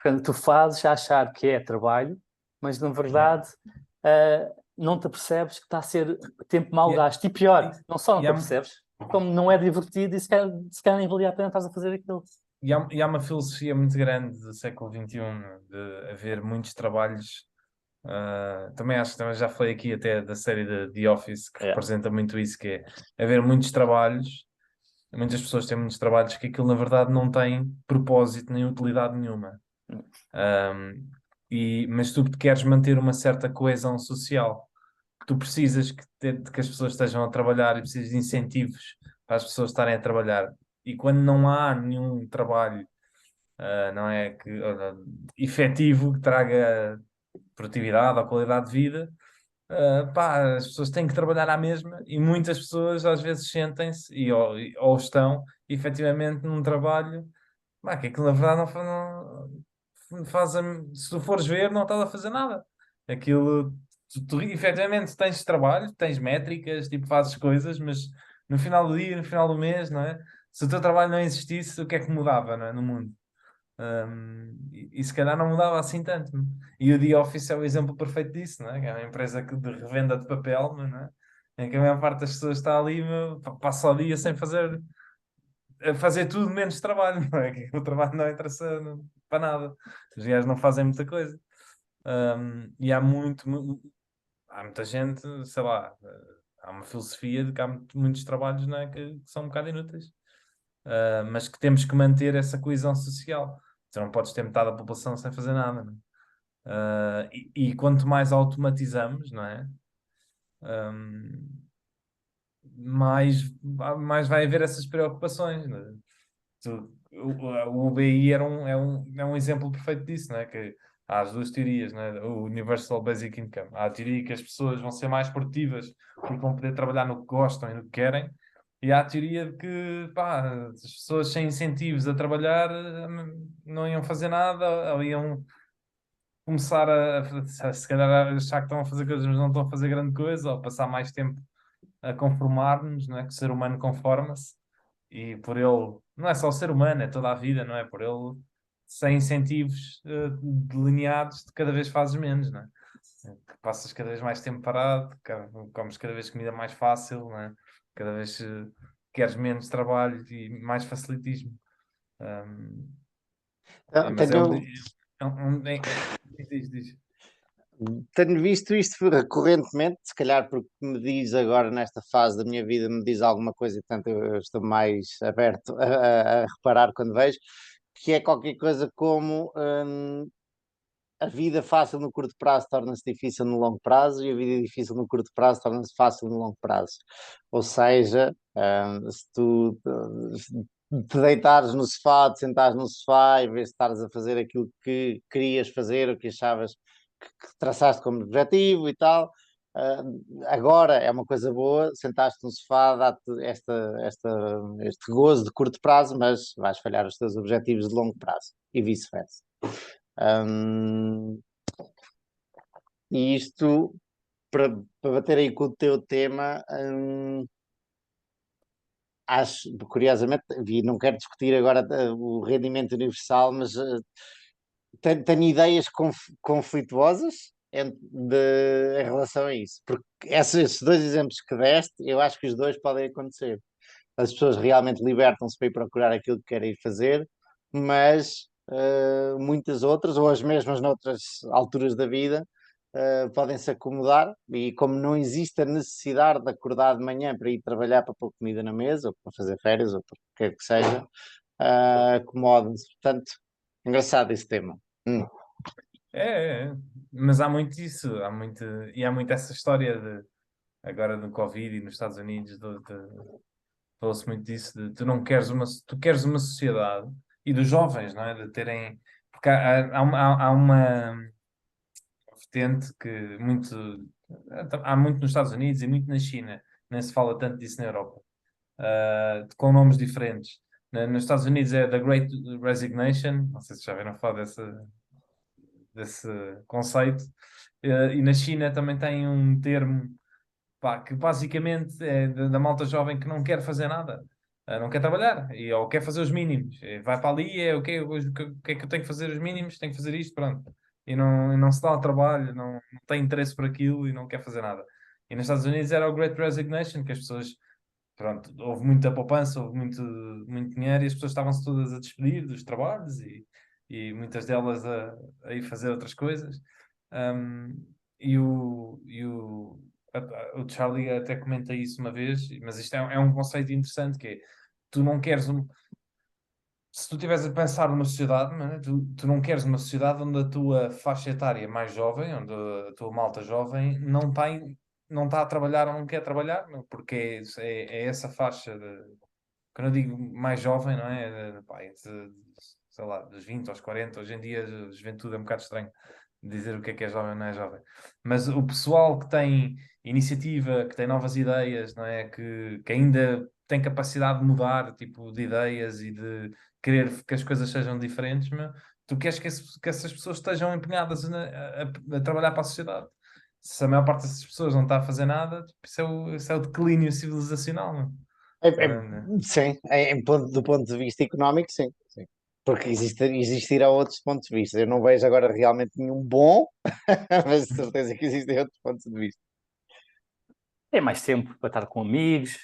Portanto, tu fazes a achar que é trabalho, mas na verdade não te apercebes que está a ser tempo mal gasto. E pior, não só não te apercebes, como não é divertido e se calhar nem valia a pena estás a fazer aquilo. E há uma filosofia muito grande do século XXI de haver muitos trabalhos. Também acho que já falei aqui até da série de The Office, que representa muito isso, que é haver muitos trabalhos. Muitas pessoas têm muitos trabalhos que aquilo na verdade não tem propósito nem utilidade nenhuma. Mas tu queres manter uma certa coesão social. Tu precisas de que as pessoas estejam a trabalhar e precisas de incentivos para as pessoas estarem a trabalhar. E quando não há nenhum trabalho, não é, efetivo que traga produtividade ou qualidade de vida, as pessoas têm que trabalhar à mesma e muitas pessoas às vezes sentem-se ou estão efetivamente num trabalho que aquilo na verdade não faz, se tu fores ver, não estás a fazer nada. Aquilo, tu efetivamente tens trabalho, tens métricas, tipo, fazes coisas, mas no final do dia, no final do mês, não é? Se o teu trabalho não existisse, o que é que mudava, não é? No mundo? E se calhar não mudava assim tanto. Não é? E o The Office é o exemplo perfeito disso, não é? Que é uma empresa de revenda de papel, não é? Em que a maior parte das pessoas está ali, meu, passa o dia sem fazer, a fazer tudo menos trabalho, não é? Que o trabalho não interessa para nada. Os gajos não fazem muita coisa. E há há muita gente, sei lá, há uma filosofia de que há muitos trabalhos, não é? Que são um bocado inúteis. Mas que temos que manter essa coesão social. Tu não podes ter metade da população sem fazer nada, não é? E quanto mais automatizamos, não é? Um, mais vai haver essas preocupações, não é? O UBI é um exemplo perfeito disso, não é? Que há as duas teorias, não é? O Universal Basic Income. Há a teoria que as pessoas vão ser mais produtivas porque vão poder trabalhar no que gostam e no que querem. E há a teoria de que, pá, as pessoas sem incentivos a trabalhar não iam fazer nada, ou iam começar se calhar, a achar que estão a fazer coisas, mas não estão a fazer grande coisa, ou passar mais tempo a conformar-nos, não é? Que o ser humano conforma-se, e por ele, não é só o ser humano, é toda a vida, não é? Por ele, sem incentivos delineados, de cada vez fazes menos, não é? Que passas cada vez mais tempo parado, comes cada vez comida mais fácil, não é? Cada vez queres menos trabalho e mais facilitismo. Um, mas é um. Tenho, Diz. tenho visto isto recorrentemente, se calhar porque me diz agora nesta fase da minha vida, me diz alguma coisa e portanto eu estou mais aberto a reparar quando vejo, que é qualquer coisa como a vida fácil no curto prazo torna-se difícil no longo prazo e a vida difícil no curto prazo torna-se fácil no longo prazo. Ou seja, se tu te deitares no sofá, te sentares no sofá, em vez de estares a fazer aquilo que querias fazer, o que achavas que traçaste como objetivo e tal, agora é uma coisa boa, sentaste no sofá, dá-te este gozo de curto prazo, mas vais falhar os teus objetivos de longo prazo e vice-versa. E isto, para bater aí com o teu tema, acho, curiosamente, e não quero discutir agora o rendimento universal, mas tenho ideias conflituosas em relação a isso, porque esses dois exemplos que deste, eu acho que os dois podem acontecer. As pessoas realmente libertam-se para ir procurar aquilo que querem ir fazer, mas muitas outras, ou as mesmas noutras alturas da vida, podem se acomodar e como não existe a necessidade de acordar de manhã para ir trabalhar para pôr comida na mesa, ou para fazer férias, ou para o que quer que seja, acomodam-se. Portanto, engraçado esse tema. Mas há muito isso, e há muito essa história agora do Covid e nos Estados Unidos, falou-se muito disso, de tu queres uma sociedade, e dos jovens, não é? De terem, porque há uma vertente que há muito nos Estados Unidos e muito na China, nem se fala tanto disso na Europa, com nomes diferentes. Nos Estados Unidos é The Great Resignation, não sei se já viram falar desse conceito. E na China também tem um termo, pá, que basicamente é da malta jovem que não quer fazer nada, não quer trabalhar, ou quer fazer os mínimos. Vai para ali, o que é que eu tenho que fazer os mínimos, tenho que fazer isto, pronto. E não se dá ao trabalho, não tem interesse por aquilo e não quer fazer nada. E nos Estados Unidos era o Great Resignation, que as pessoas, pronto, houve muita poupança, houve muito dinheiro e as pessoas estavam-se todas a despedir dos trabalhos e muitas delas a ir fazer outras coisas. Um, e o Charlie até comenta isso uma vez, mas isto é um conceito interessante, que é, tu não queres se tu estiveres a pensar numa sociedade, não é? Tu não queres uma sociedade onde a tua faixa etária mais jovem, onde a tua malta jovem não está a trabalhar ou não quer trabalhar, não, porque é essa faixa quando eu digo mais jovem, não é? Pá, sei lá, dos 20 aos 40, hoje em dia a juventude é um bocado estranho dizer o que é jovem ou não é jovem. Mas o pessoal que tem iniciativa, que tem novas ideias, não é? Que ainda tem capacidade de mudar, tipo, de ideias e de querer que as coisas sejam diferentes, mas tu queres que essas pessoas estejam empenhadas a trabalhar para a sociedade. Se a maior parte dessas pessoas não está a fazer nada, tipo, isso é o declínio civilizacional, não é? Sim, do ponto de vista económico, sim, sim. Porque existirá outros pontos de vista. Eu não vejo agora realmente nenhum bom, mas de certeza que existem outros pontos de vista. Tem mais tempo para estar com amigos,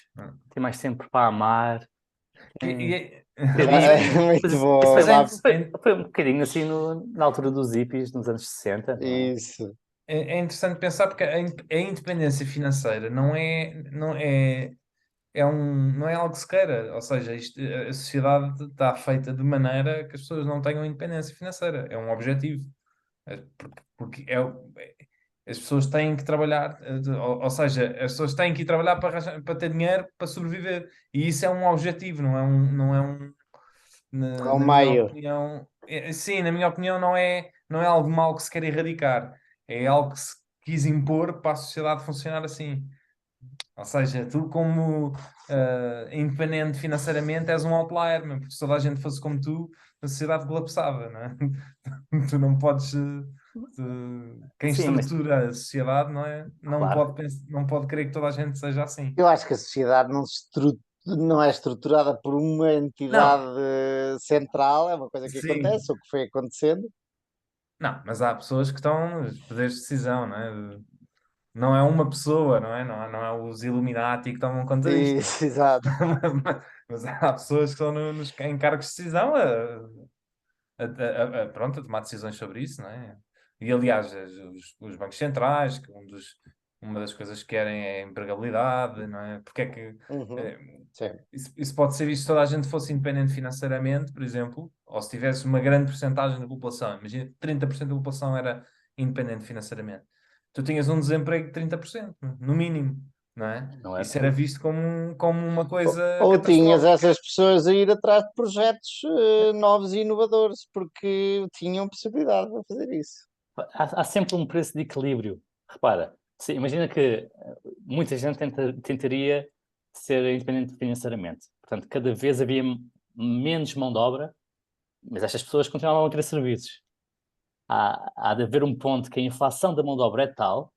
tem mais tempo para amar. Ter livre. Muito Isso bom. foi um bocadinho assim na altura dos hippies, nos anos 60, não é? Isso. É interessante pensar porque a independência financeira não é algo que se queira, ou seja, a sociedade está feita de maneira que as pessoas não tenham independência financeira, é um objetivo. Porque as pessoas têm que trabalhar, ou seja, as pessoas têm que ir trabalhar para ter dinheiro para sobreviver, e isso é um objetivo, Ao na minha meio. opinião, sim, na minha opinião, não é algo mau que se quer erradicar, é algo que se quis impor para a sociedade funcionar assim. Ou seja, tu como independente financeiramente és um outlier, mesmo, porque se toda a gente fosse como tu, a sociedade colapsava, não é? Tu não podes. Quem Sim, mas estrutura a sociedade, não é? claro. Não pode querer que toda a gente seja assim. Eu acho que a sociedade não é estruturada por uma Não, entidade central, é uma coisa que sim. acontece, o que foi acontecendo. Não, mas há pessoas que estão nos poderes de decisão, não é? Não é uma pessoa, não é? Não é os Illuminati que tomam conta disto. Isso, exato. Mas há pessoas que estão em cargos de decisão pronto, a tomar decisões sobre isso, não é? E aliás, os bancos centrais, que uma das coisas que querem é a empregabilidade, não é? Porque é que Uhum. eh, Sim. isso pode ser visto se toda a gente fosse independente financeiramente, por exemplo, ou se tivesse uma grande porcentagem da população, imagina que 30% da população era independente financeiramente. Tu tinhas um desemprego de 30%, no mínimo, não é? Não é? Isso era visto como uma coisa Ou tinhas catastrófica. essas pessoas a ir atrás de projetos novos e inovadores, porque tinham possibilidade de fazer isso. Há sempre um preço de equilíbrio. Repara, imagina que muita gente tentaria ser independente financeiramente. Portanto, cada vez havia menos mão de obra, mas estas pessoas continuavam a querer serviços. Há de haver um ponto que a inflação da mão de obra é tal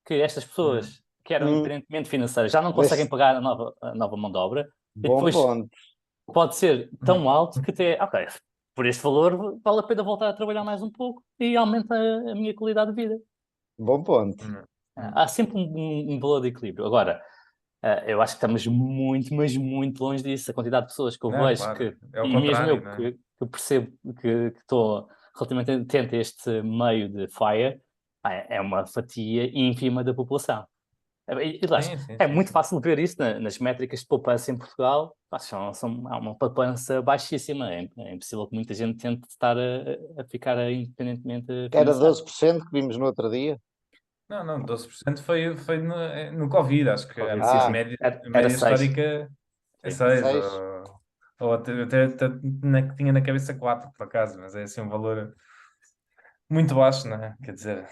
que estas Hum. pessoas que eram Hum, independentemente financeiras já não conseguem mas, pagar a nova mão de obra e bom depois ponto. pode ser tão alto que até, ok, por este valor vale a pena voltar a trabalhar mais um pouco e aumenta a minha qualidade de vida. Bom ponto. Hum. Hum. Há sempre um valor de equilíbrio. Agora, eu acho que estamos muito, mas muito longe disso. A quantidade de pessoas que eu Não, vejo claro, é o e mesmo contrário, eu não é? que eu percebo que estou relativamente atento a este meio de FIRE, é uma fatia ínfima da população. Aliás, Sim, sim, é sim, muito sim. fácil ver isso nas métricas de poupança em Portugal. Pá, há uma poupança baixíssima. É impossível que muita gente tente estar a ficar independentemente Era financeiro. 12% que vimos no outro dia. Não, 12% foi no Covid, acho que Covid, sim, sim. a Era média 6. histórica é Sim. 6, 6. ou até tinha na cabeça 4 por acaso, mas é assim um valor muito baixo, não é? Quer dizer,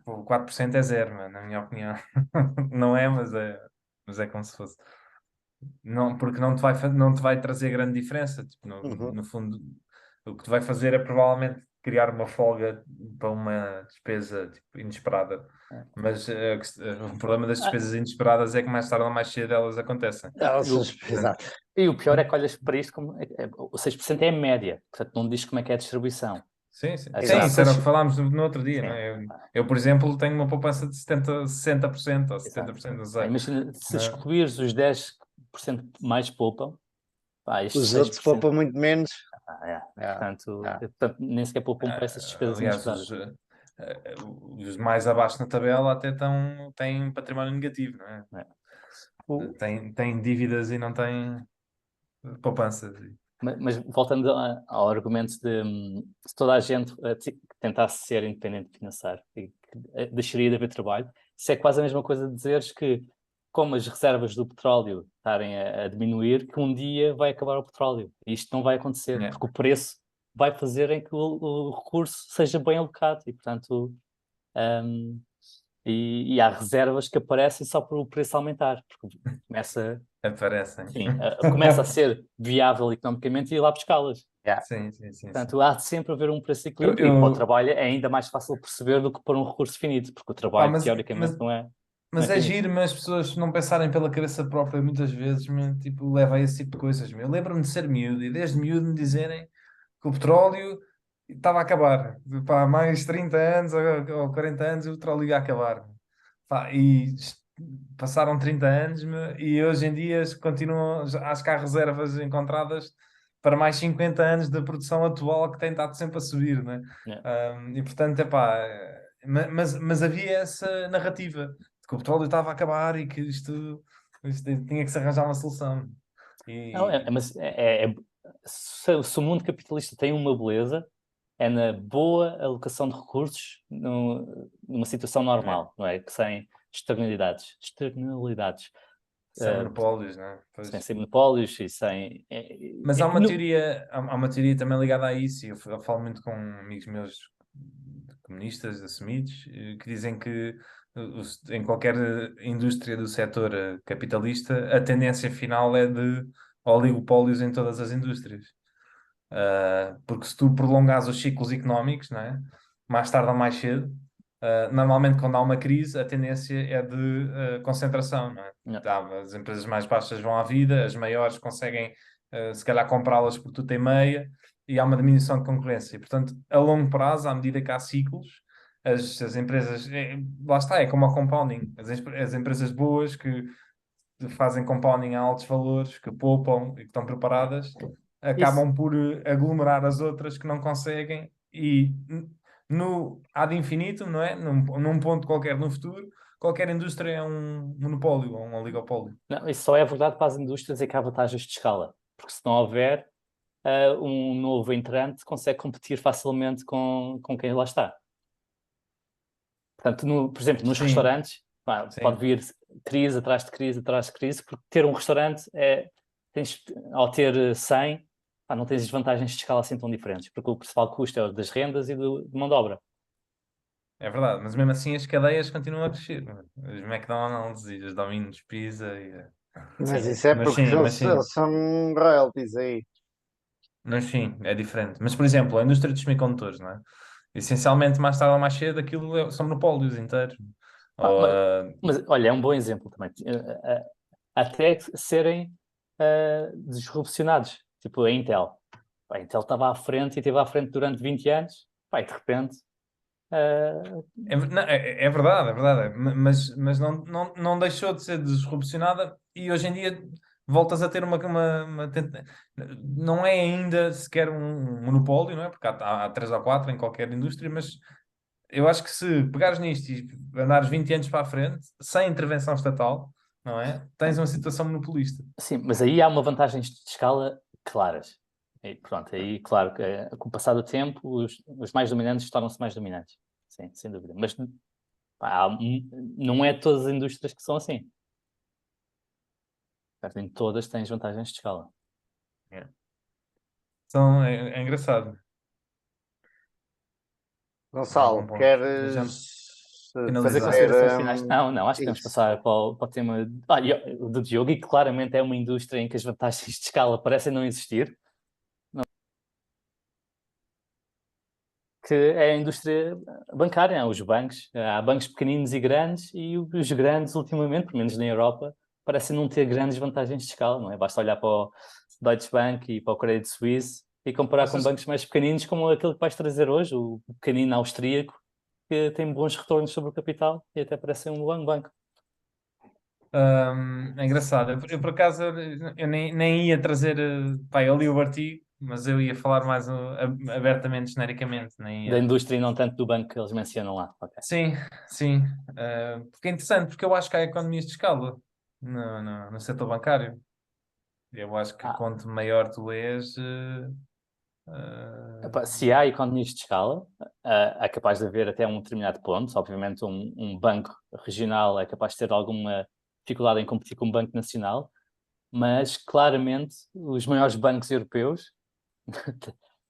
o 4% é zero, na minha opinião. Não é, mas é como se fosse. Não, porque não te vai trazer grande diferença. Tipo, Uhum. no fundo, o que te vai fazer é provavelmente criar uma folga para uma despesa tipo, inesperada. Mas o problema das Ah, despesas inesperadas é que mais tarde ou mais cedo elas acontecem. Portanto, Exato. e o pior é que olhas para isto como o 6% é a média, portanto não diz como é que é a distribuição. sim, sim. Sei Sim, lá, isso era o que falámos no outro dia, não sim, é? Eu, por exemplo, tenho uma poupança de 60% ou exato. 70%, não Pá, sei. imagina, se Mas, excluires os 10% que mais poupam, pá, estes Os outros 6%, poupam muito menos. é. É, é. Portanto, nem sequer poupam para essas despesas aliás, inesperadas. os mais abaixo na tabela até têm património negativo, não é? É. O- Têm dívidas e não têm poupanças. mas voltando ao argumento de se toda a gente tentasse ser independente financeiro e que deixaria de haver trabalho, isso é quase a mesma coisa de dizeres que, como as reservas do petróleo estarem a diminuir, que um dia vai acabar o petróleo. E isto não vai acontecer, É, porque o preço vai fazer em que o recurso seja bem alocado e, portanto, hum, e há reservas que aparecem só por o preço aumentar, porque começa. aparecem. Sim, começa a ser viável economicamente e ir lá buscá-las. É. Sim, sim, sim, sim. Portanto, há de sempre haver um preço de Eu, equilíbrio e para o eu- trabalho é ainda mais fácil perceber do que para um recurso finito, porque o pá, trabalho, teoricamente, mas não é. Mas é tem isso. giro, mas as pessoas não pensarem pela cabeça própria muitas vezes, tipo, leva a esse tipo de coisas. Eu lembro-me de ser miúdo e desde miúdo me dizerem que o petróleo estava a acabar. Pá, mais 30 anos ou 40 anos o petróleo ia acabar. Pá, passaram 30 anos e hoje em dia continuam, acho que há reservas encontradas para mais 50 anos da produção atual que tem estado sempre a subir, né? Yeah. E portanto, mas havia essa narrativa de que o petróleo estava a acabar e que isto tinha que se arranjar uma solução. Não, E mas se o mundo capitalista tem uma beleza, é na boa alocação de recursos numa situação normal, não é? Que sem externalidades. Externalidades. sem monopólios, né? Sem monopólios e sem. Mas há uma teoria também ligada a isso, e eu falo muito com amigos meus comunistas, assumidos, que dizem que em qualquer indústria do setor capitalista, a tendência final é de oligopólios em todas as indústrias. Porque se tu prolongares os ciclos económicos, não é? Mais tarde ou mais cedo, normalmente quando há uma crise, a tendência é de concentração, não é? Não. As empresas mais baixas vão à vida, as maiores conseguem, se calhar, comprá-las por tudo em meia, e há uma diminuição de concorrência. E, portanto, a longo prazo, à medida que há ciclos, as empresas, lá está, é como o compounding. As empresas boas que fazem compounding a altos valores, que poupam e que estão preparadas, Isso, acabam por aglomerar as outras que não conseguem e no ad infinitum, não é? Num ponto qualquer no futuro, qualquer indústria é um monopólio ou um oligopólio. não, isso só é verdade para as indústrias e que há vantagens de escala. Porque se não houver, um novo entrante consegue competir facilmente com quem lá está. Portanto, por exemplo, nos Sim, restaurantes, pá, pode sim. vir crise atrás de crise atrás de crise, porque ter um restaurante ao ter 100, pá, não tens desvantagens de escala assim tão diferentes, porque o principal custo é o das rendas e de mão de obra. É verdade, mas mesmo assim as cadeias continuam a crescer. Os McDonald's e os Domino's Pizza. Mas Sim. isso é Mas porque sim, mas sim. eles são royalties aí. Mas sim, é diferente. Mas, por exemplo, a indústria dos semicondutores, não é? Essencialmente, mais tarde ou mais cedo, aquilo são monopólios inteiros. Pá, Ou, mas, olha, é um bom exemplo também. Até serem disrupcionados, tipo a Intel. Pá, a Intel estava à frente e esteve à frente durante 20 anos, pá, e de repente. uh, é verdade, é verdade. Mas não deixou de ser disrupcionada e hoje em dia voltas a ter não é ainda sequer um monopólio, não é? Porque há três ou quatro em qualquer indústria, mas eu acho que se pegares nisto e andares 20 anos para a frente, sem intervenção estatal, não é? Tens uma situação monopolista. Sim, mas aí há uma vantagens de escala claras. E pronto, aí, claro, que com o passar do tempo, os mais dominantes tornam-se mais dominantes. Sim, sem dúvida. Mas pá, não é todas as indústrias que são assim. Certo? Nem todas têm vantagens de escala. É. Então, é engraçado. É um bom Gonçalo, ponto. Deixa-me queres Fazer finalizar. fazer considerações finais? Não, acho que podemos isso? passar para o tema do Diogo, e claramente é uma indústria em que as vantagens de escala parecem não existir, que é a indústria bancária, os bancos. Há bancos pequeninos e grandes, e os grandes, ultimamente, pelo menos na Europa, parecem não ter grandes vantagens de escala, não é? Basta olhar para o Deutsche Bank e para o Credit Suisse e comparar com Achas, bancos mais pequeninos, como aquele que vais trazer hoje, o pequenino austríaco, que tem bons retornos sobre o capital e até parece um bom banco. É engraçado. Eu, por acaso, eu nem ia trazer pá, eu li o artigo, mas eu ia falar mais abertamente, genericamente. Nem Da ia... indústria e não tanto do banco que eles mencionam lá. Ok. Sim, sim. Porque é interessante, porque eu acho que há economias de escala no setor bancário. Eu acho que Ah, quanto maior tu és, epá, se há economias de escala, é capaz de haver até um determinado ponto. Obviamente, um banco regional é capaz de ter alguma dificuldade em competir com um banco nacional, mas claramente os maiores bancos europeus,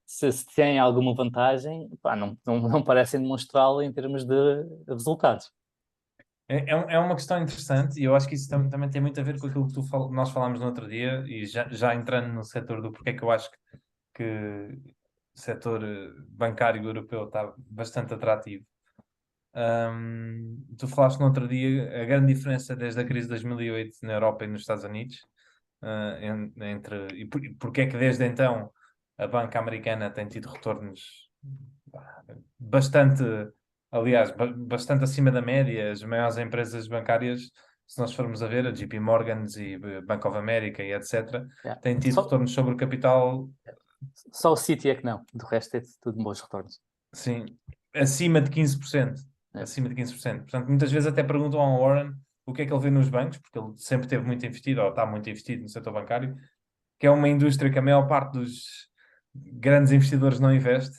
se têm alguma vantagem, pá, não parecem demonstrá-la em termos de resultados. é uma questão interessante e eu acho que isso também tem muito a ver com aquilo que nós falámos no outro dia e já entrando no setor do porque é que eu acho que o setor bancário europeu está bastante atrativo. Tu falaste no outro dia a grande diferença desde a crise de 2008 na Europa e nos Estados Unidos, e porque é que desde então a banca americana tem tido retornos bastante, aliás, bastante acima da média. As maiores empresas bancárias, se nós formos a ver, a JP Morgans e Bank of America e etc., Yeah. têm tido retornos sobre o capital, Só o City é que não, do resto é tudo bons retornos. sim, acima de 15%. É. Acima de 15%. Portanto, muitas vezes até perguntam ao Warren o que é que ele vê nos bancos, porque ele sempre teve muito investido, ou está muito investido no setor bancário, que é uma indústria que a maior parte dos grandes investidores não investe,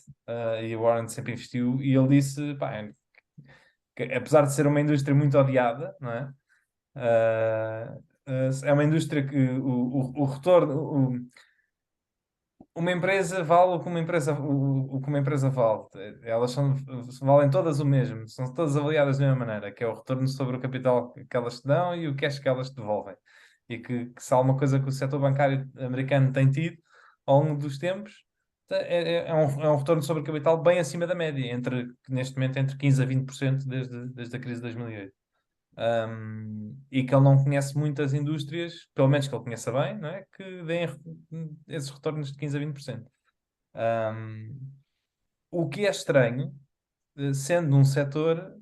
e o Warren sempre investiu, e ele disse, pá, que apesar de ser uma indústria muito odiada, não é? É uma indústria que o retorno, uma empresa vale o que uma empresa, o que uma empresa vale. Elas valem todas o mesmo, são todas avaliadas da mesma maneira, que é o retorno sobre o capital que elas te dão e o cash que elas te devolvem. E que se há alguma coisa que o setor bancário americano tem tido ao longo dos tempos, é um retorno sobre o capital bem acima da média, neste momento entre 15% a 20% desde a crise de 2008. E que ele não conhece muitas indústrias, pelo menos que ele conheça bem, não é? Que deem esses retornos de 15% a 20%. O que é estranho, sendo um setor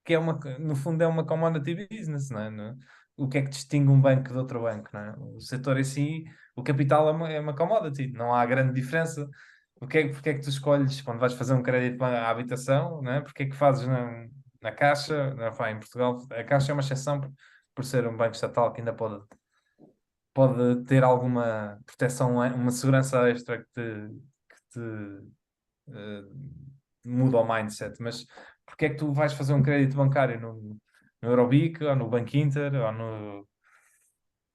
que no fundo é uma commodity business, não é? O que é que distingue um banco de outro banco, não é? O setor em si, o capital é uma commodity, não há grande diferença. Porque é que tu escolhes quando vais fazer um crédito à habitação, não é? Porque é que fazes na Caixa, em Portugal, a Caixa é uma exceção por ser um banco estatal que ainda pode ter alguma proteção, uma segurança extra que te muda o mindset, mas porque é que tu vais fazer um crédito bancário no Eurobic, ou no Banco Inter,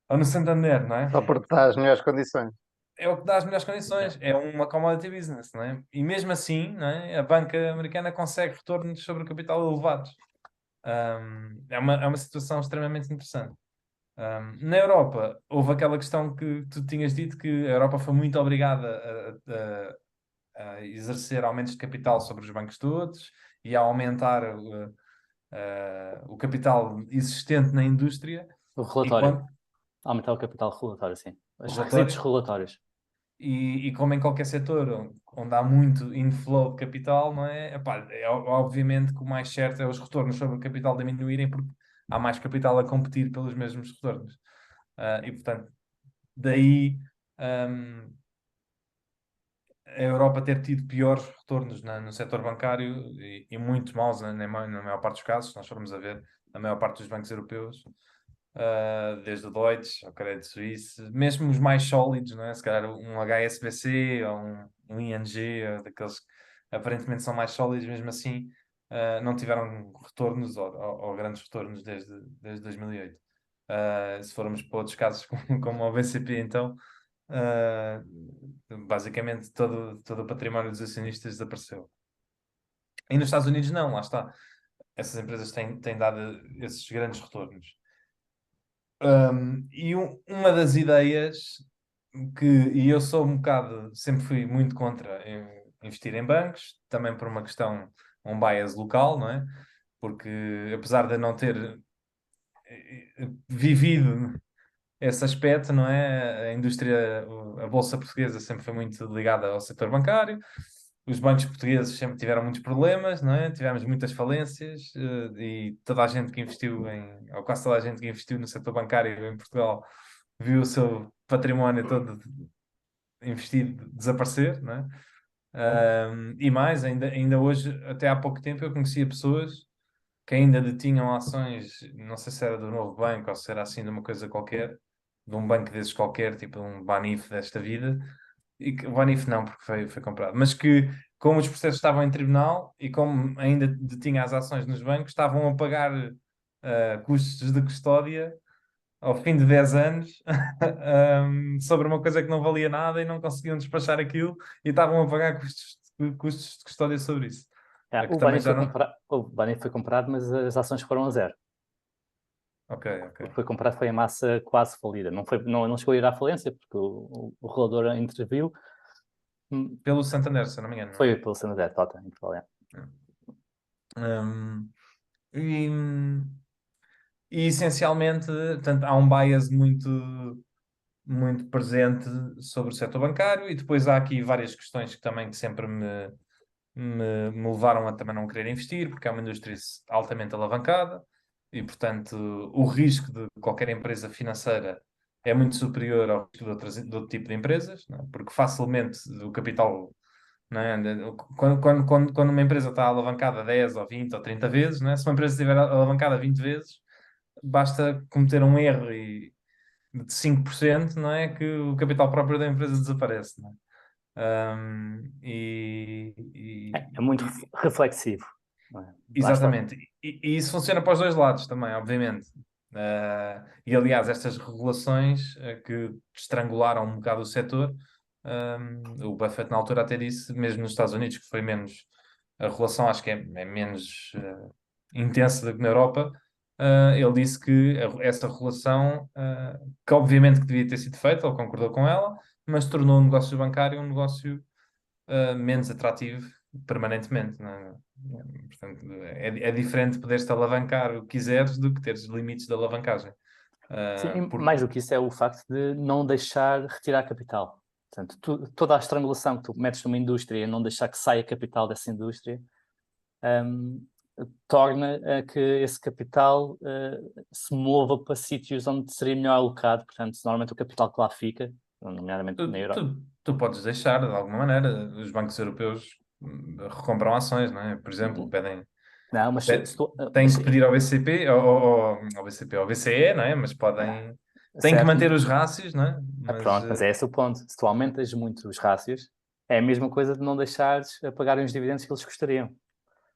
ou no Santander, não é? Só porque está às melhores condições. É o que dá as melhores condições, é uma commodity business, não é? E mesmo assim, não é? A banca americana consegue retornos sobre o capital elevados. É uma situação extremamente interessante. Na Europa, houve aquela questão que tu tinhas dito, que a Europa foi muito obrigada a exercer aumentos de capital sobre os bancos todos e a aumentar o capital existente na indústria. O E relatório, aumentar o capital regulatório, sim. Os requisitos relatório, regulatórios. e como em qualquer setor onde há muito inflow de capital, não é? Epá, obviamente que o mais certo é os retornos sobre o capital diminuírem, porque há mais capital a competir pelos mesmos retornos. E portanto, daí a Europa ter tido piores retornos no setor bancário, e muito maus na maior parte dos casos. Se nós formos a ver a maior parte dos bancos europeus, desde o Deutsche ao Credit Suisse, mesmo os mais sólidos, não é? Se calhar um HSBC ou um ING, daqueles que aparentemente são mais sólidos, mesmo assim, não tiveram retornos ou grandes retornos desde 2008. Se formos para outros casos como o BCP, então, basicamente todo o património dos acionistas desapareceu. E nos Estados Unidos não, lá está. Essas empresas têm dado esses grandes retornos. E uma das ideias e eu sou um bocado, sempre fui muito contra investir em bancos, também por uma questão, um bias local, não é? Porque apesar de eu não ter vivido esse aspecto, não é? A indústria, a Bolsa Portuguesa sempre foi muito ligada ao setor bancário. Os bancos portugueses sempre tiveram muitos problemas, não é? Tivemos muitas falências, e toda a gente que investiu ou quase toda a gente que investiu no setor bancário em Portugal viu o seu património todo investido desaparecer, não é? E mais, ainda hoje, até há pouco tempo, eu conhecia pessoas que ainda detinham ações, não sei se era do Novo Banco ou se era assim de uma coisa qualquer, de um banco desses qualquer, tipo um Banif desta vida, e que, o Banif não, porque foi comprado, mas que, como os processos estavam em tribunal e como ainda detinha as ações nos bancos, estavam a pagar custos de custódia ao fim de 10 anos sobre uma coisa que não valia nada e não conseguiam despachar aquilo e estavam a pagar custos de custódia sobre isso. Que O também Bani já foi não... comprado, o Bani foi comprado, mas as ações foram a zero. Ok. O que foi comprado foi em massa quase falida. Não chegou a ir à falência, porque o regulador interviu. Pelo Santander, se eu não me engano. Foi pelo Santander, Tota, em Portugal. Um, e, e essencialmente, portanto, há um bias muito presente sobre o setor bancário, e depois há aqui várias questões que também que sempre me levaram a também não querer investir, porque é uma indústria altamente alavancada e, portanto, o risco de qualquer empresa financeira é muito superior ao risco de outro tipo de empresas, não é? Porque facilmente o capital, não é? Quando uma empresa está alavancada 10 ou 20 ou 30 vezes, não é? Se uma empresa estiver alavancada 20 vezes, basta cometer um erro de 5%, não é? Que o capital próprio da empresa desaparece, não é? É muito reflexivo. Não é? Lá está. Exatamente. E isso funciona para os dois lados também, obviamente. E aliás, estas regulações que estrangularam um bocado o setor, o Buffett na altura até disse, mesmo nos Estados Unidos, que foi menos, a regulação acho que é menos intensa do que na Europa. Ele disse que essa regulação, que obviamente que devia ter sido feita, ele concordou com ela, mas tornou o negócio bancário um negócio menos atrativo permanentemente, não é? Portanto, é diferente poderes-te alavancar o que quiseres do que teres limites de alavancagem. Sim, e Porque mais do que isso é o facto de não deixar retirar capital. Portanto, toda a estrangulação que tu metes numa indústria e não deixar que saia capital dessa indústria, hum, torna que esse capital se mova para sítios onde seria melhor alocado. Portanto, normalmente o capital que lá fica, nomeadamente na tu, Europa. tu podes deixar, de alguma maneira, os bancos europeus recompram ações, não é? Por exemplo, Não, mas se tu, têm que pedir ao BCP, ao BCP, ao BCE, não é? Mas têm que manter certo, os rácios, não é? Mas pronto, mas é esse o ponto. Se tu aumentas muito os rácios, é a mesma coisa de não deixares a pagarem os dividendos que eles gostariam.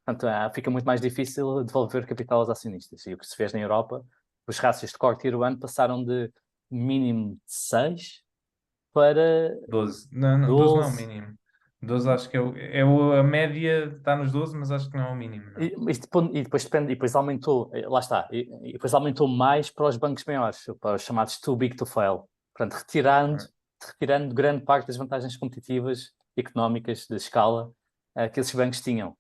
Portanto, fica muito mais difícil devolver capital aos acionistas. E o que se fez na Europa, os rácios de Core Tier 1 passaram de mínimo de 6 para 12. Não, não, 12 não é o 12. mínimo. 12 acho que a média está nos 12, mas acho que não é o mínimo, não. E depois depende, e depois aumentou, lá está, e depois aumentou mais para os bancos maiores, para os chamados too big to fail. Portanto, retirando grande parte das vantagens competitivas económicas de escala que esses bancos tinham.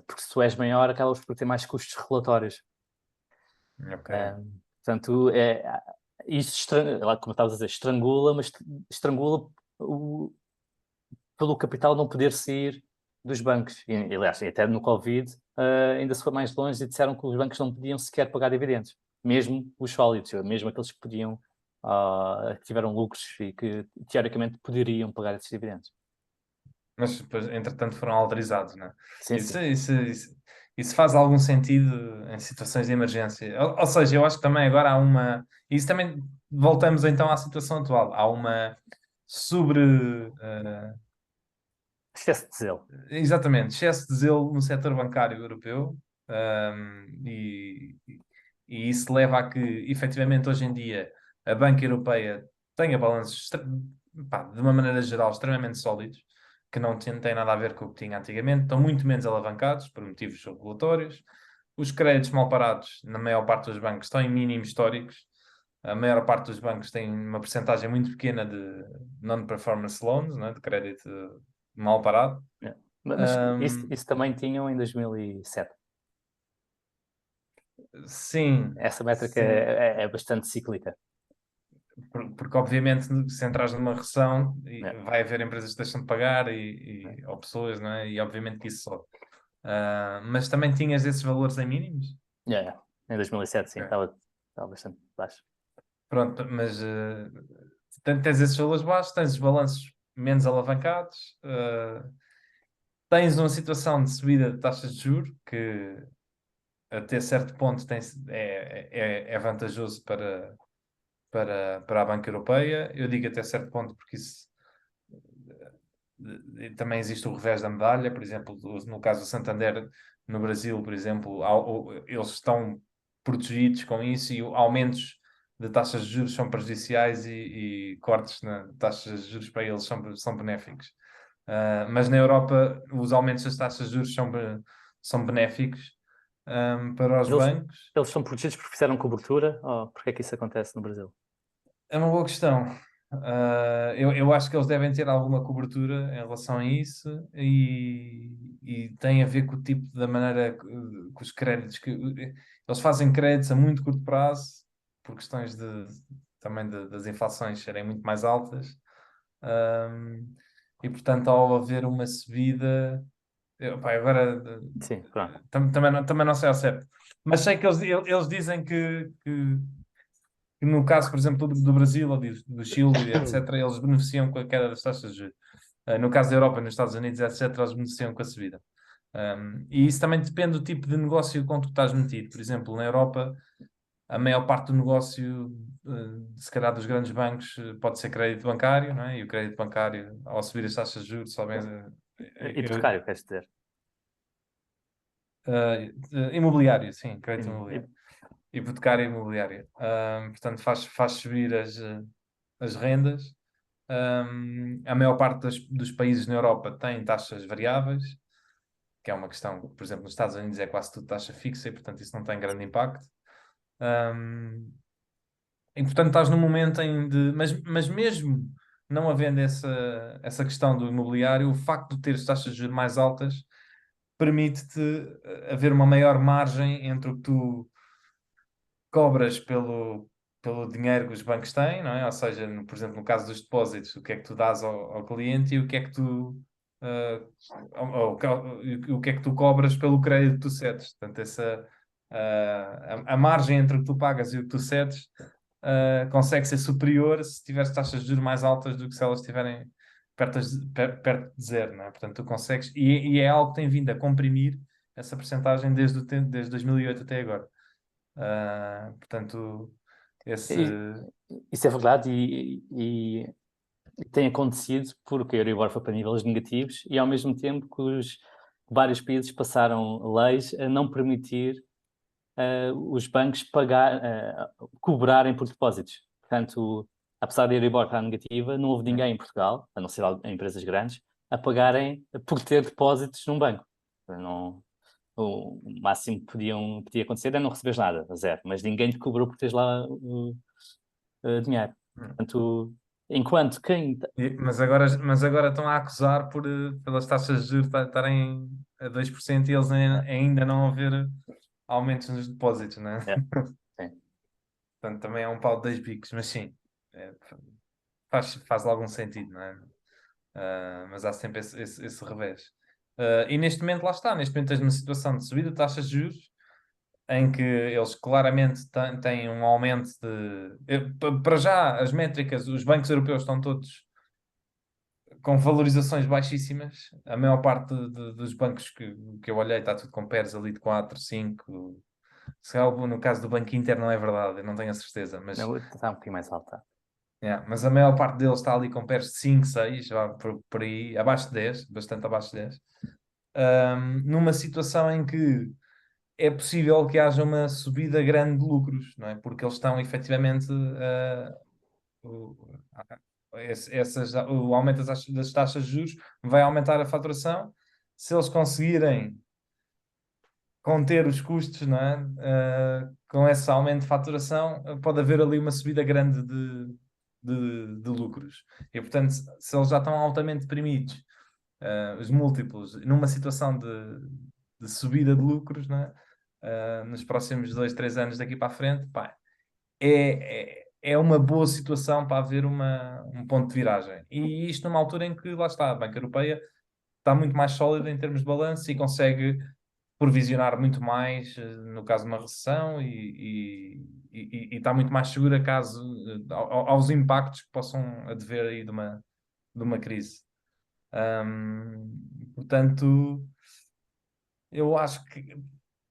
Porque se tu és maior, acabas por ter mais custos regulatórios. Ok. Portanto, isso, como estavas a dizer, estrangula, mas estrangula pelo capital não poder sair dos bancos. E, aliás, até no Covid, ainda se foi mais longe e disseram que os bancos não podiam sequer pagar dividendos, mesmo os sólidos, mesmo aqueles que podiam, que tiveram lucros e que teoricamente poderiam pagar esses dividendos. Mas depois, entretanto, foram autorizados, não é? Sim, Isso, sim. isso faz algum sentido em situações de emergência. Ou seja, eu acho que também agora há uma. Isso também voltamos então à situação atual. Há uma sobre. Excesso de zelo. Exatamente, excesso de zelo no setor bancário europeu. E isso leva a que, efetivamente, hoje em dia, a banca europeia tenha balanços, pá, de uma maneira geral, extremamente sólidos, que não têm nada a ver com o que tinha antigamente, estão muito menos alavancados por motivos regulatórios. Os créditos mal parados, na maior parte dos bancos, estão em mínimos históricos. A maior parte dos bancos tem uma percentagem muito pequena de non-performance loans, né, de crédito mal parado. É. Mas isso também tinham em 2007. Sim, Essa métrica sim. é bastante cíclica. Porque obviamente se entras numa recessão É, vai haver empresas que deixam de pagar é. ou pessoas, não é? E obviamente que isso sobe. Mas também tinhas esses valores em mínimos? É. Em 2007, sim, Ok. estava bastante baixo. Pronto, mas tens esses valores baixos, tens os balanços menos alavancados, tens uma situação de subida de taxas de juros que até certo ponto é vantajoso para a banca europeia. Eu digo até certo ponto porque isso também existe o revés da medalha. Por exemplo, no caso do Santander, no Brasil, por exemplo, eles estão protegidos com isso e aumentos de taxas de juros são prejudiciais e cortes na taxas de juros para eles são benéficos. Mas na Europa, os aumentos das taxas de juros são benéficos, para os Eles, bancos. eles são protegidos porque fizeram cobertura? Ou porque é que isso acontece no Brasil? É uma boa questão. Eu acho que eles devem ter alguma cobertura em relação a isso e tem a ver com o tipo da maneira que os créditos que eles fazem créditos a muito curto prazo por questões também das inflações serem muito mais altas. E portanto ao haver uma subida pá, agora Sim, pronto. também não sei ao certo, mas sei que eles dizem que no caso, por exemplo, do Brasil ou do Chile, etc., eles beneficiam com a queda das taxas de juros. No caso da Europa, nos Estados Unidos, etc., eles beneficiam com a subida. E isso também depende do tipo de negócio com que tu estás metido. Por exemplo, na Europa, a maior parte do negócio, se calhar dos grandes bancos, pode ser crédito bancário, não é? E o crédito bancário, ao subir as taxas de juros, sobem. Hipotecário, queres dizer? Imobiliário, sim, crédito Sim. imobiliário. Hipotecário e imobiliário. Portanto, faz subir as rendas. A maior parte dos países na Europa tem taxas variáveis, que é uma questão, por exemplo, nos Estados Unidos é quase tudo taxa fixa e, portanto, isso não tem grande impacto. E, portanto, estás num momento mas mesmo não havendo essa questão do imobiliário, o facto de teres taxas de juros mais altas permite-te haver uma maior margem entre o que tu cobras pelo dinheiro que os bancos têm, não é? Ou seja, por exemplo, no caso dos depósitos, o que é que tu dás ao cliente e o que é que tu o que é que tu cobras pelo crédito que tu cedes. Portanto, a margem entre o que tu pagas e o que tu cedes consegue ser superior se tiveres taxas de juros mais altas do que se elas estiverem perto de zero, não é? Portanto, tu consegues, e é algo que tem vindo a comprimir essa percentagem desde 2008 até agora. Portanto, esse. Isso é verdade e tem acontecido porque a Euribor foi para níveis negativos e ao mesmo tempo que vários países passaram leis a não permitir os bancos cobrarem por depósitos. Portanto, apesar da Euribor estar negativa, não houve ninguém em Portugal, a não ser empresas grandes, a pagarem por ter depósitos num banco. Não, o máximo que podia acontecer é não receberes nada, a zero, mas ninguém te cobrou por teres lá dinheiro. Portanto, enquanto quem... Mas agora estão a acusar pelas taxas de juros estarem a 2% e eles ainda não haver aumentos nos depósitos, não é? Sim. Portanto, também é um pau de dois bicos, mas sim, faz algum sentido, não é? Mas há sempre esse revés. E neste momento, lá está, neste momento tens uma situação de subida de taxas de juros em que eles claramente têm um aumento Para já, as métricas, os bancos europeus estão todos com valorizações baixíssimas. A maior parte dos bancos que eu olhei está tudo com PERs ali de 4, 5. Se calhar no caso do Banco Inter não é verdade, eu não tenho a certeza, mas, Não, está um bocadinho mais alta. mas a maior parte deles está ali com PERs de 5, 6, já por aí, abaixo de 10, bastante abaixo de 10. Numa situação em que é possível que haja uma subida grande de lucros, não é? Porque eles estão efetivamente o, o aumento das taxas de juros vai aumentar a faturação. Se eles conseguirem conter os custos, não é? Com esse aumento de faturação, pode haver ali uma subida grande de lucros. E, portanto, se eles já estão altamente deprimidos, os múltiplos, numa situação de subida de lucros, não é? Nos próximos 2, 3 anos daqui para a frente, pá, é uma boa situação para haver um ponto de viragem. E isto numa altura em que, lá está, a Banca Europeia está muito mais sólida em termos de balanço e consegue provisionar muito mais no caso de uma recessão e está muito mais segura caso aos impactos que possam advir aí de uma crise. Portanto, eu acho que,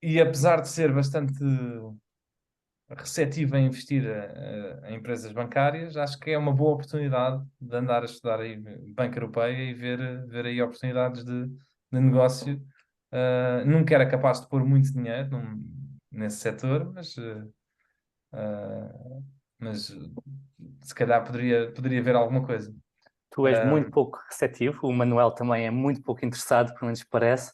e apesar de ser bastante receptivo a investir em empresas bancárias, acho que é uma boa oportunidade de andar a estudar aí Banca Europeia e ver aí oportunidades de negócio. Nunca era capaz de pôr muito dinheiro nesse setor, mas se calhar poderia haver alguma coisa. Tu és muito pouco receptivo, o Manuel também é muito pouco interessado, pelo menos parece.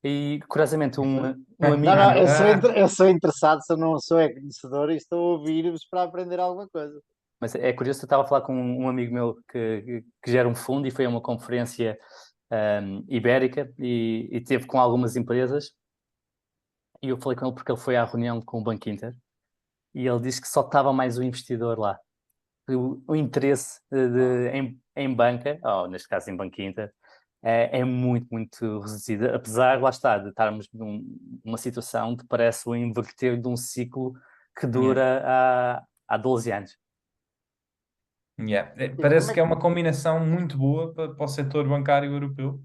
E, curiosamente, um amigo Não, meu... eu sou interessado, se eu não sou conhecedor e estou a ouvir-vos para aprender alguma coisa. Mas é curioso, eu estava a falar com um amigo meu que gera um fundo e foi a uma conferência ibérica e teve com algumas empresas e eu falei com ele porque ele foi à reunião com o Banco Inter e ele disse que só estava mais um investidor lá. O interesse em banca, ou neste caso em Banco Inter, é muito, muito reduzido, apesar, lá está, de estarmos numa situação que parece o inverter de um ciclo que dura há 12 anos. Parece que é uma combinação muito boa para o setor bancário europeu.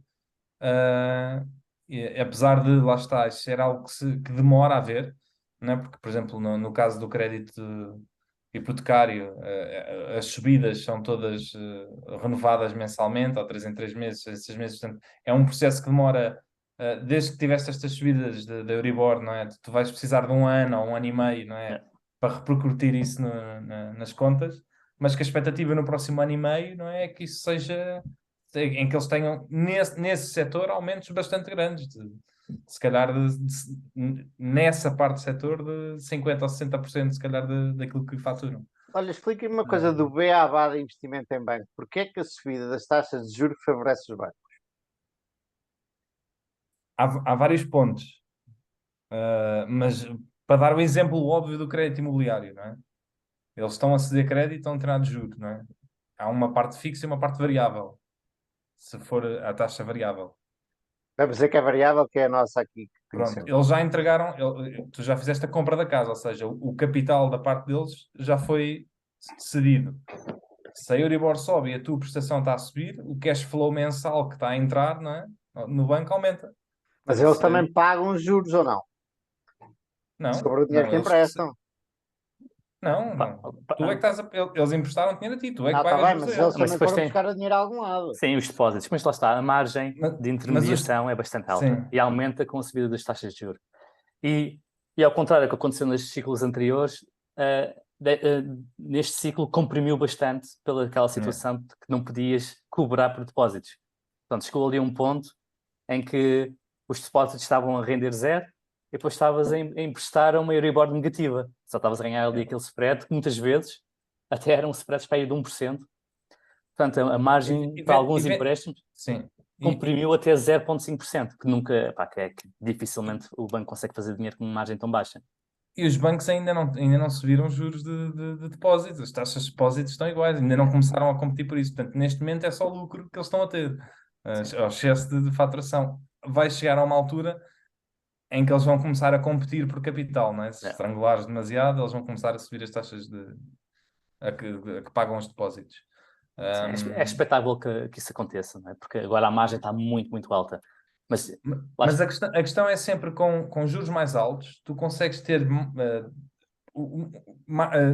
Apesar de, lá está, ser algo que demora a ver, não é? Porque, por exemplo, no caso do crédito hipotecário, as subidas são todas renovadas mensalmente, ou 3 em 3 meses, 6 meses, portanto, é um processo que demora, desde que tiveste estas subidas da Euribor, não é? Tu vais precisar de 1 ano ou 1 ano e meio, não é? Para repercutir isso nas contas, mas que a expectativa no próximo ano e meio, não é? É que isso seja em que eles tenham nesse setor aumentos bastante grandes, se calhar nessa parte do setor de 50% ou 60% se calhar daquilo que faturam. Olha, explica-me uma coisa do BABA de investimento em banco. Porquê é que a subida das taxas de juros favorece os bancos? Há vários pontos, mas para dar o exemplo óbvio do crédito imobiliário, não é? Eles estão a ceder crédito e estão a tirar de juros, não é? Há uma parte fixa e uma parte variável, se for a taxa variável. Vamos dizer que é variável, que é a nossa aqui que Pronto, conhecemos. eles já entregaram, tu já fizeste a compra da casa, ou seja, o capital da parte deles já foi cedido. Se a Euribor sobe e a tua prestação está a subir, o cash flow mensal que está a entrar, não é? No banco aumenta. Mas Estás a eles perceber? também pagam os juros ou não? Não, Sobre o dinheiro não, que emprestam. não, Pá, não. pá, Tu é que eles emprestaram dinheiro a ti, tu é que Não, está pagas bem, juros a mas eles eles. mas também depois foram tem, buscar o dinheiro a algum lado. sim, os depósitos, mas lá está, a margem Mas, de mas intermediação é bastante alta sim, e aumenta com a subida das taxas de juros. E, e ao contrário do que aconteceu nestes ciclos anteriores, neste ciclo comprimiu bastante pelaquela é. situação de que não podias cobrar por depósitos. Portanto, chegou ali um ponto em que os depósitos estavam a render zero e depois estavas a emprestar a uma Euribor negativa. Só estavas a ganhar ali aquele spread que muitas vezes até eram spreads para aí de 1%. Portanto, a margem para alguns empréstimos Sim. comprimiu até 0,5%, que nunca, pá, que dificilmente o banco consegue fazer dinheiro com uma margem tão baixa. E os bancos ainda não subiram os juros de depósitos, as taxas de depósitos estão iguais, ainda não começaram a competir por isso. Portanto, neste momento é só lucro que eles estão a ter, ao excesso de faturação. Vai chegar a uma altura em que eles vão começar a competir por capital, não é? Se estrangulares demasiado, eles vão começar a subir as taxas a que pagam os depósitos. Sim, é expectável que isso aconteça, não é? Porque agora a margem está muito, muito alta. Mas, Mas a questão é sempre com juros mais altos, tu consegues ter,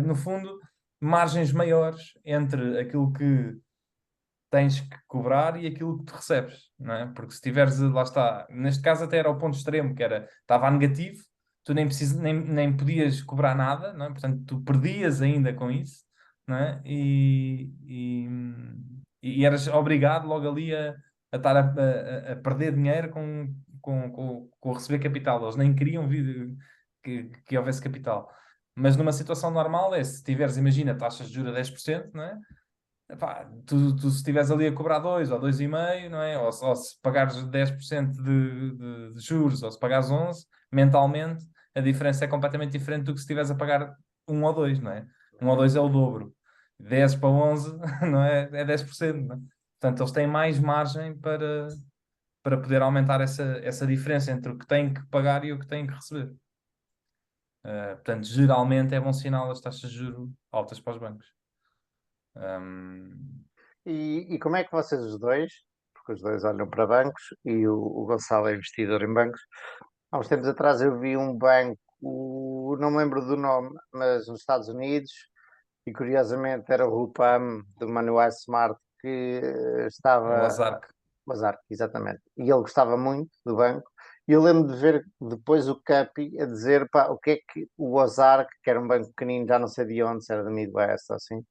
no fundo, margens maiores entre aquilo que tens que cobrar e aquilo que tu recebes, não é? Porque se tiveres, lá está, neste caso até era o ponto extremo, que era, estava a negativo, tu nem podias cobrar nada, não é? Portanto, tu perdias ainda com isso, não é? E eras obrigado logo ali a estar a perder dinheiro com receber capital. Eles nem queriam que houvesse capital. Mas numa situação normal se tiveres, imagina, taxas de juros a 10%, não é? Epá, tu se estiveres ali a cobrar 2 ou 2,5, não é? Ou se pagares 10% de juros, ou se pagares 11, mentalmente, a diferença é completamente diferente do que se estiveres a pagar 1 ou 2, não é? 1 ou 2 é o dobro. 10 para 11, não é? É 10%, não é? Portanto, eles têm mais margem para poder aumentar essa diferença entre o que têm que pagar e o que têm que receber. Portanto, geralmente é bom sinal as taxas de juros altas para os bancos. E como é que vocês os dois, porque os dois olham para bancos e o Gonçalo é investidor em bancos, há uns tempos atrás eu vi um banco, não me lembro do nome, mas nos Estados Unidos, e curiosamente era o Rupam do Manuel Smart que É o estava, azar. o Azar, exatamente, e ele gostava muito do banco. E eu lembro de ver depois o Capi a dizer pá, o que é que o Ozark, que era um banco pequenino, já não sei de onde, se era da Midwest ou assim,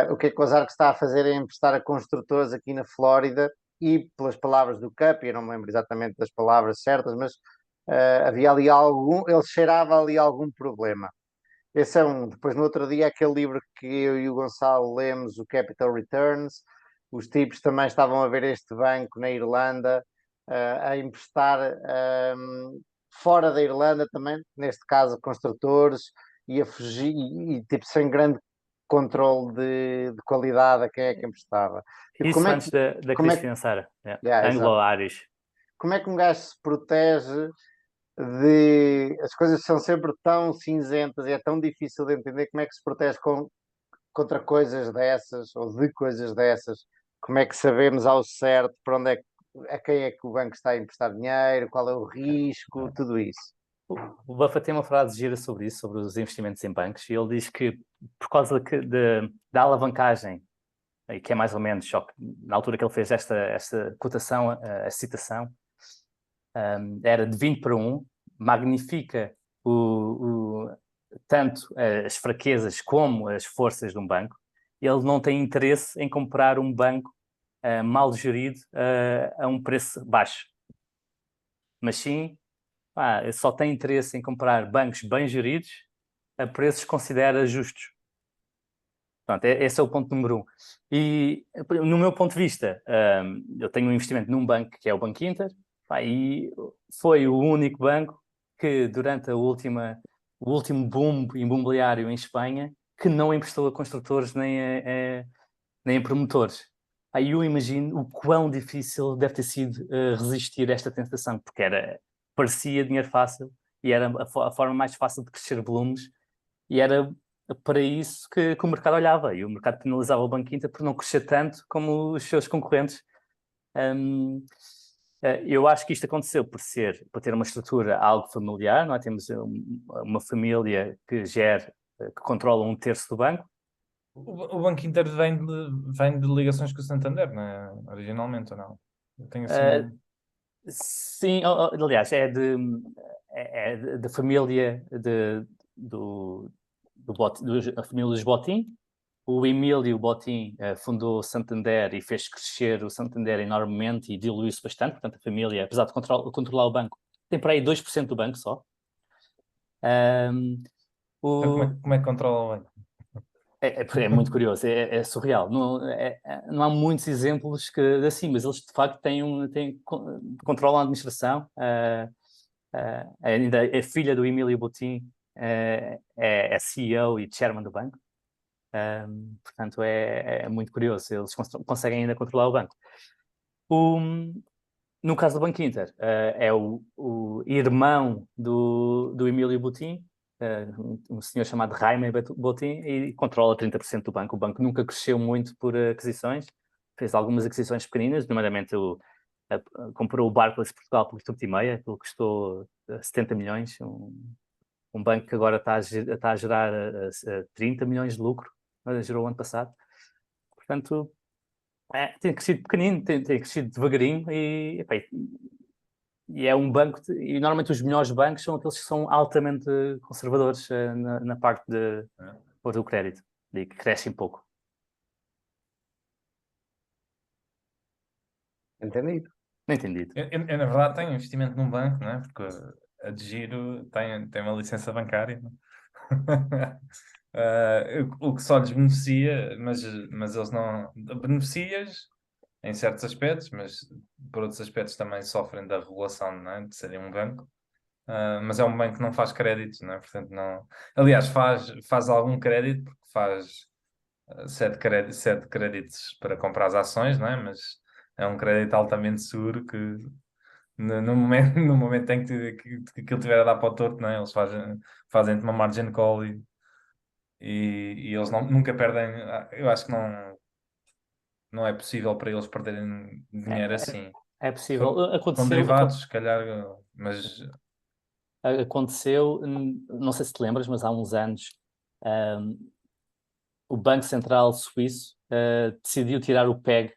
o que é que o Ozark está a fazer é emprestar a construtores aqui na Flórida e, pelas palavras do Capi, eu não me lembro exatamente das palavras certas, mas havia ali algum, ele cheirava ali algum problema. Esse é um. Depois, no outro dia, aquele livro que eu e o Gonçalo lemos, o Capital Returns, os tipos também estavam a ver este banco na Irlanda, a emprestar fora da Irlanda também, neste caso construtores, e a fugir, tipo, sem grande controle de qualidade a quem é que emprestava. Tipo, Isso antes da como crise é, financeira. yeah, exato. Anglo-Irish. Como é que um gajo se protege de... As coisas são sempre tão cinzentas e é tão difícil de entender como é que se protege contra coisas dessas ou de coisas dessas. Como é que sabemos ao certo para onde é a quem é que o banco está a emprestar dinheiro, qual é o risco, tudo isso. O Buffett tem uma frase gira sobre isso, sobre os investimentos em bancos, e ele diz que por causa da alavancagem, e que é mais ou menos, só que na altura que ele fez esta cotação, a citação, era de 20 para 1, magnifica tanto as fraquezas como as forças de um banco. Ele não tem interesse em comprar um banco mal gerido a um preço baixo, mas sim só tem interesse em comprar bancos bem geridos a preços que considera justos. Pronto, esse é o ponto número 1. E, no meu ponto de vista, eu tenho um investimento num banco que é o Banco Inter, e foi o único banco que, durante o último boom imobiliário em Espanha, que não emprestou a construtores nem a promotores. Aí eu imagino o quão difícil deve ter sido resistir a esta tentação, porque parecia dinheiro fácil e era a forma mais fácil de crescer volumes, e era para isso que o mercado olhava, e o mercado penalizava o Banco Inter por não crescer tanto como os seus concorrentes. Eu acho que isto aconteceu por ter uma estrutura algo familiar, não é? Temos uma família que controla 1/3 do banco. O Banco Inter vem de ligações com o Santander, não é? Originalmente, ou não? Eu tenho assim... Sim, aliás, é da família a família dos Botín. O Emílio Botín fundou o Santander e fez crescer o Santander enormemente e diluiu-se bastante. Portanto, a família, apesar de controlar o banco, tem por aí 2% do banco só. Então, como é que controla o banco? É muito curioso, é surreal. Não há muitos exemplos assim, mas eles de facto controlam a administração. Ainda a filha do Emílio Botín é CEO e chairman do banco. Portanto, é muito curioso. Eles conseguem ainda controlar o banco. No caso do Banco Inter, é o irmão do Emílio Botín, um senhor chamado Jaime Botín, e controla 30% do banco. O banco nunca cresceu muito por aquisições, fez algumas aquisições pequeninas, nomeadamente comprou o Barclays Portugal por 3,5, que custou 70 milhões, um banco que agora está a gerar 30 milhões de lucro, gerou o ano passado. Portanto, tem crescido pequenino, tem crescido devagarinho e é um banco, e normalmente os melhores bancos são aqueles que são altamente conservadores na parte do crédito, e que crescem pouco. Entendido. Entendido. Eu, na verdade, tenho investimento num banco, não é? Porque a de giro tem uma licença bancária. O que só lhes beneficia, mas eles não... Beneficias em certos aspectos, mas por outros aspectos também sofrem da regulação, não é? De serem um banco. Mas é um banco que não faz crédito, não é? Portanto, não... Aliás, faz algum crédito, porque faz sete créditos para comprar as ações, não é? Mas é um crédito altamente seguro que no momento em que aquilo tiver a dar para o torto, não é? Eles fazem uma margin call e eles nunca perdem. Eu acho que não é possível para eles perderem dinheiro assim. É possível. Com derivados, se calhar, mas Aconteceu, não sei se te lembras, mas há uns anos o Banco Central Suíço decidiu tirar o PEG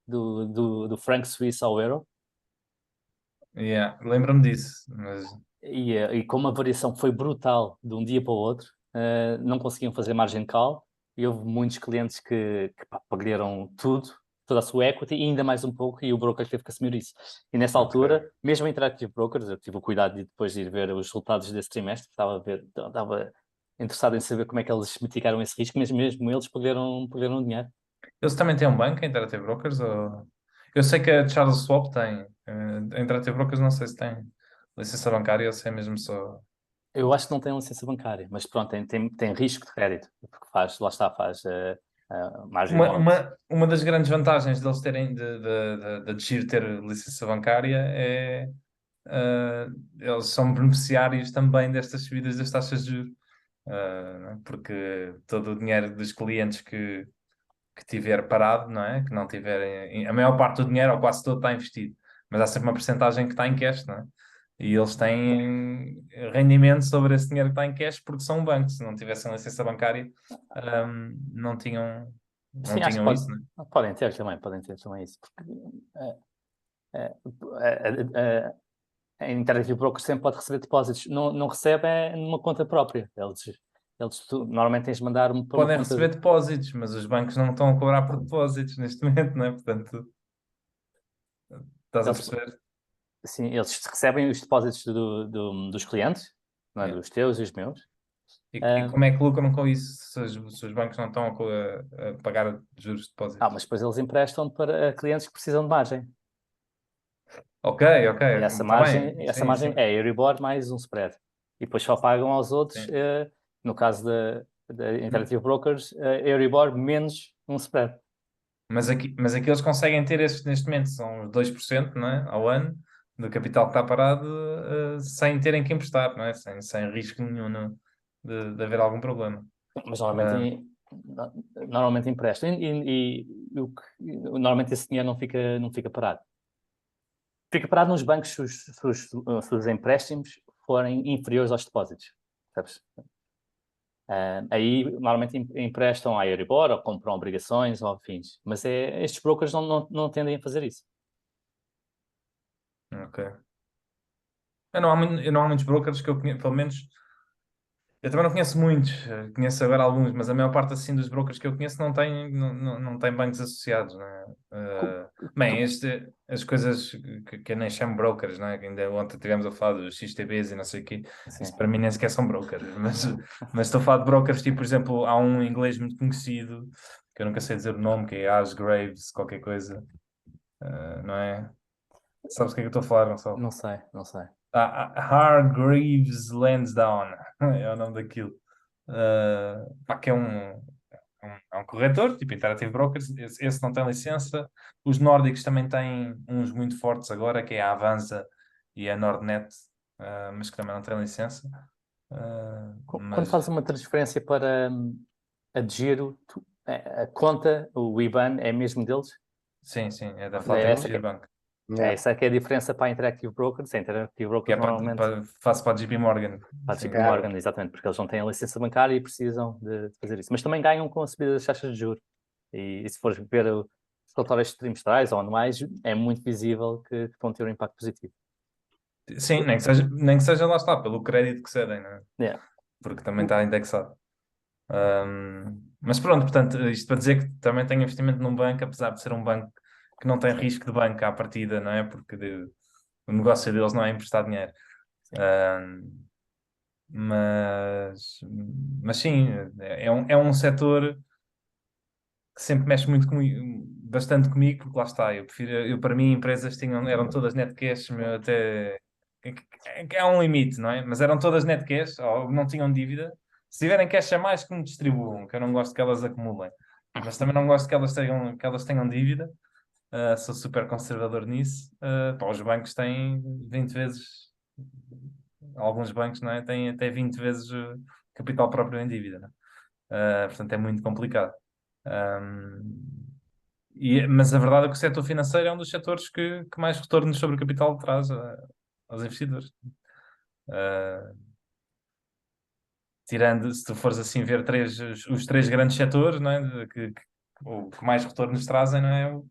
do franco suíço ao euro. Lembro-me disso. Mas... E como a variação foi brutal de um dia para o outro, não conseguiam fazer margin call, e houve muitos clientes que perderam tudo, toda a sua equity e ainda mais um pouco, e o broker teve que assumir isso. E nessa altura, mesmo a Interactive Brokers, eu tive o cuidado de depois de ir ver os resultados desse trimestre, estava interessado em saber como é que eles mitigaram esse risco, mas mesmo eles perderam dinheiro. Eles também têm um banco, a Interactive Brokers? Eu sei que a Charles Schwab tem. A Interactive Brokers não sei se tem licença bancária, eu sei mesmo só. Eu acho que não tem licença bancária, mas pronto, tem risco de crédito, porque faz margin Uma, loans. uma das grandes vantagens deles terem de Giro ter licença bancária é eles são beneficiários também destas subidas das taxas de juros. Não é? Porque todo o dinheiro dos clientes que tiver parado, não é? Que não tiverem, a maior parte do dinheiro, ou quase todo, está investido, mas há sempre uma percentagem que está em cash, não é? E eles têm rendimento sobre esse dinheiro que está em cash porque são um banco. Se não tivessem licença bancária, não tinham, não Sim, acho que tinham isso, não é? podem ter também isso, porque eh, eh, a Interactive Brokers sempre pode receber depósitos, não recebe numa conta própria. Normalmente tens de mandar para uma Podem conta. receber depósitos, mas os bancos não estão a cobrar por depósitos neste momento, não é? Portanto, estás a Eles, perceber? sim, eles recebem os depósitos dos clientes, não é? É. Dos teus e os meus. E como é que lucram com isso se os bancos não estão a pagar juros de depósitos? Mas depois eles emprestam para clientes que precisam de margem. Ok, ok, E essa está bem. Sim, margem sim, é Euribor mais um spread. E depois só pagam aos outros, sim. no caso da Interactive Brokers, Euribor menos um spread. Mas aqui eles conseguem ter esses, neste momento, são os 2%, não é? Ao ano, do capital que está parado, sem terem que emprestar, não é? Sem risco nenhum de haver algum problema. Mas Ah, normalmente emprestam. Normalmente esse dinheiro não fica parado. Fica parado nos bancos se os empréstimos forem inferiores aos depósitos. Sabes? Aí normalmente emprestam à Euribor ou compram obrigações ou afins. Mas estes brokers não tendem a fazer isso. ok. Eu não há muitos brokers que eu conheço, pelo menos. Eu também não conheço muitos, conheço agora alguns, mas a maior parte assim dos brokers que eu conheço não tem bancos associados, né? Co- Bem, co- as coisas que eu nem chamo brokers, né? Que ainda ontem tivemos a falar dos XTBs e não sei o quê, Sim. isso para mim nem sequer são brokers, mas estou a falar de brokers, tipo, por exemplo, há um inglês muito conhecido, que eu nunca sei dizer o nome, que é Asgraves, qualquer coisa, não é? Sabes o que é que eu estou a falar, Gonçalo? Não sei. Hargreaves Lansdowne é o nome daquilo. Pá, que é um corretor, tipo Interactive Brokers. Esse não tem licença. Os nórdicos também têm uns muito fortes agora, que é a Avanza e a Nordnet, mas que também não têm licença. Quando Mas fazes uma transferência para a de giro, a conta, o IBAN, é mesmo deles? sim, é da É Flatec essa que, Girobank, Yeah. essa que é a diferença para a Interactive Brokers. A Interactive que é Brokers normalmente faço para a JP Morgan. para a Sim. JP Morgan, exatamente, porque eles não têm a licença bancária e precisam de fazer isso. Mas também ganham com a subida das taxas de juros. E se fores ver os relatórios trimestrais ou anuais, é muito visível que vão ter um impacto positivo. Sim, nem que seja lá está, pelo crédito que cedem, não é? Yeah. Porque também está indexado. Mas pronto, portanto, isto para dizer que também tenho investimento num banco, apesar de ser um banco que não tem risco de banco à partida, não é? Porque o negócio deles não é emprestar dinheiro. Mas, mas sim, é um setor que sempre mexe muito comigo, bastante comigo, porque lá está, para mim, empresas eram todas net cash, meu, até há um limite, não é? Mas eram todas net cash, ou não tinham dívida. Se tiverem cash a mais, que me distribuam, que eu não gosto que elas acumulem. Mas também não gosto que elas tenham dívida. Sou super conservador nisso. Pá, os bancos têm 20 vezes, alguns bancos, não é? Têm até 20 vezes o capital próprio em dívida, não é? Portanto, é muito complicado. Mas a verdade é que o setor financeiro é um dos setores que mais retornos sobre o capital traz aos investidores. Uh, Tirando, se tu fores assim ver os três grandes setores, não é? O que mais retornos trazem, não é?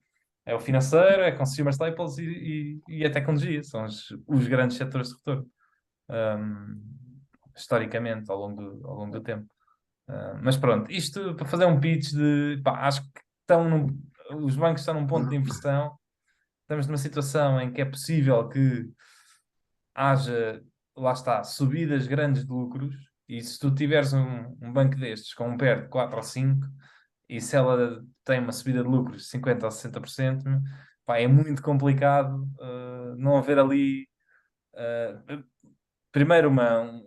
É o financeiro, é consumer staples e a tecnologia. São os grandes setores de retorno, historicamente, ao longo do tempo. Mas pronto, isto para fazer um pitch pá, acho que os bancos estão num ponto de inversão. Estamos numa situação em que é possível que haja, lá está, subidas grandes de lucros, E se tu tiveres um banco destes com um PER de 4 ou 5, e se ela tem uma subida de lucros de 50% ou 60%, pá, é muito complicado não haver ali primeiro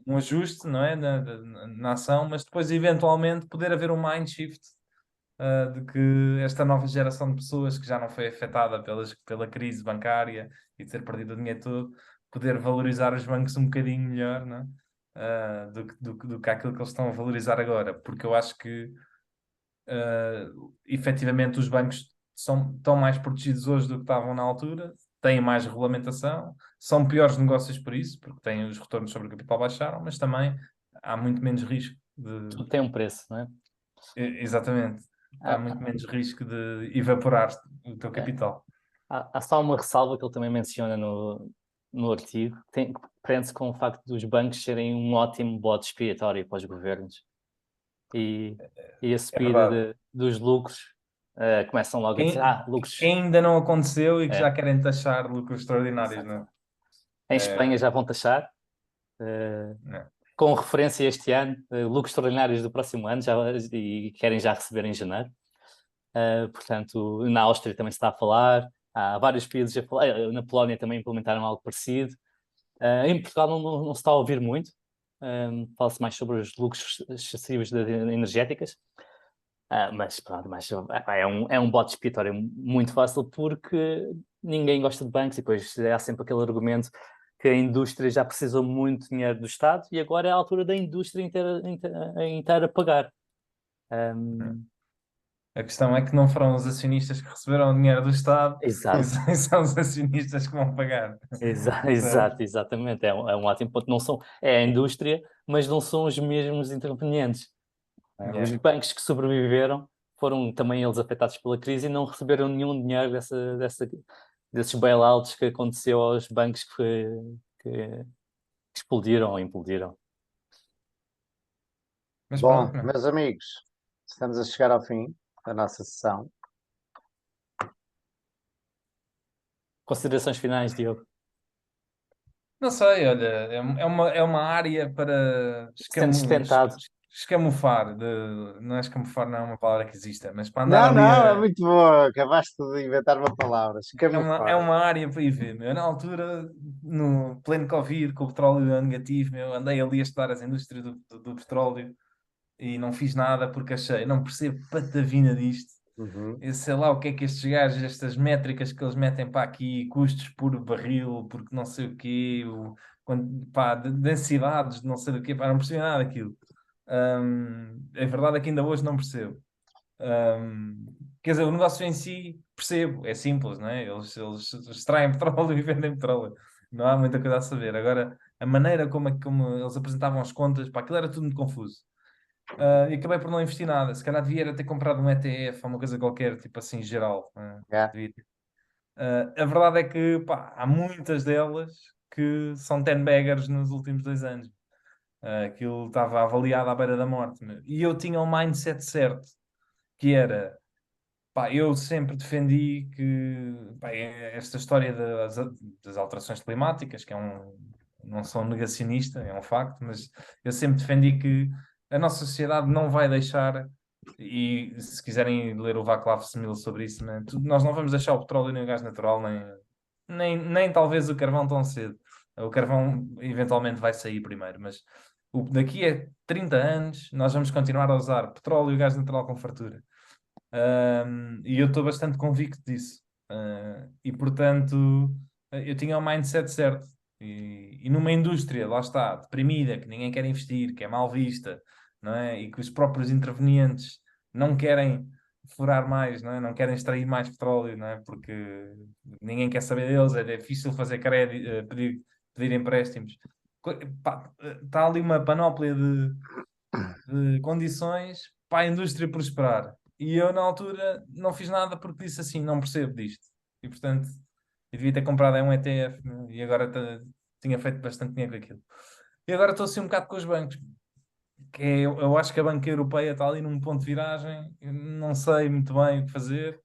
um ajuste, não é, na ação, mas depois eventualmente poder haver um mind shift de que esta nova geração de pessoas que já não foi afetada pela crise bancária e de ter perdido o dinheiro todo, poder valorizar os bancos um bocadinho melhor, não é? Do que aquilo que eles estão a valorizar agora, porque eu acho que efetivamente os bancos estão mais protegidos hoje do que estavam na altura, têm mais regulamentação, são piores negócios por isso, porque têm os retornos sobre o capital baixaram, mas também há muito menos risco de. Tudo tem um preço, não é? Exatamente. Há Há, muito menos risco de evaporar o teu há, capital. há só uma ressalva que ele também menciona no artigo, que prende-se com o facto dos bancos serem um ótimo bode expiatório para os governos. E a É subida verdade. dos lucros começam logo a dizer, Que lucros. ainda não aconteceu e que já É, querem taxar lucros extraordinários, exato. não Em é? Espanha já vão taxar, eh, Não. com referência a este ano, lucros extraordinários do próximo ano, e querem já receber em janeiro. Portanto, na Áustria também se está a falar, há vários países a falar, na Polónia também implementaram algo parecido. Em Portugal não se está a ouvir muito, fala-se mais sobre os lucros excessivos de energéticas. Mas pronto, é um bote expiatório muito fácil porque ninguém gosta de bancos e depois há sempre aquele argumento que a indústria já precisou muito dinheiro do Estado e agora é a altura da indústria inteira pagar. Um, A questão é que não foram os acionistas que receberam o dinheiro do Estado, exato, são os acionistas que vão pagar. Certo? exatamente. É um ótimo ponto. Não são, é a indústria, mas não são os mesmos intervenientes. Os Yeah. bancos que sobreviveram foram também eles afetados pela crise e não receberam nenhum dinheiro desses bailouts que aconteceu aos bancos que explodiram ou implodiram. Mas Bom, pronto, meu. meus amigos, estamos a chegar ao fim da nossa sessão. Considerações finais, Diogo? Não sei, olha, é uma área para Sentes tentado? escamufar, não é escamufar, não é uma palavra que exista, mas para andar Não, ali não, é muito boa. Acabaste de inventar uma palavra. é uma, Escamufar. é uma área para ir ver, meu. Na altura, no pleno Covid, com o petróleo negativo, meu, andei ali a estudar as indústrias do petróleo e não fiz nada porque achei, não percebo patavina disto. Uhum. Eu sei lá o que é que estes gajos, estas métricas que eles metem para aqui, custos por barril, porque não sei o quê, pá, densidades de não sei o quê, pá, não percebi nada daquilo. A verdade é que ainda hoje não percebo. Quer dizer, o negócio em si, percebo, é simples, não é? Eles extraem petróleo e vendem petróleo. Não há muita coisa a saber. Agora, a maneira como eles apresentavam as contas, pá, aquilo era tudo muito confuso. E acabei por não investir nada. Se calhar devia era ter comprado um ETF ou uma coisa qualquer, tipo assim, geral. Yeah. Devia ter. A verdade é que pá, há muitas delas que são 10 baggers nos últimos 2 anos. Aquilo estava avaliado à beira da morte. Meu. E eu tinha o mindset certo, que era, pá, eu sempre defendi que pá, esta história das alterações climáticas, não sou negacionista, é um facto, mas eu sempre defendi que a nossa sociedade não vai deixar, e se quiserem ler o Václav Smil sobre isso, né, nós não vamos deixar o petróleo nem o gás natural, nem talvez o carvão tão cedo. O carvão eventualmente vai sair primeiro, mas daqui a 30 anos nós vamos continuar a usar petróleo e gás natural com fartura. E eu estou bastante convicto disso. E portanto, eu tinha o mindset certo. E numa indústria, lá está, deprimida, que ninguém quer investir, que é mal vista, não é? E que os próprios intervenientes não querem furar mais, não é? Não querem extrair mais petróleo, não é? Porque ninguém quer saber deles, é difícil fazer crédito, pedir empréstimos. Pá, está ali uma panóplia de condições para a indústria prosperar. E eu, na altura, não fiz nada porque disse assim: não percebo disto. E, portanto, eu devia ter comprado um ETF, né? E agora tinha feito bastante dinheiro com aquilo. E agora estou assim um bocado com os bancos. Eu acho que a banca europeia está ali num ponto de viragem. Eu não sei muito bem o que fazer.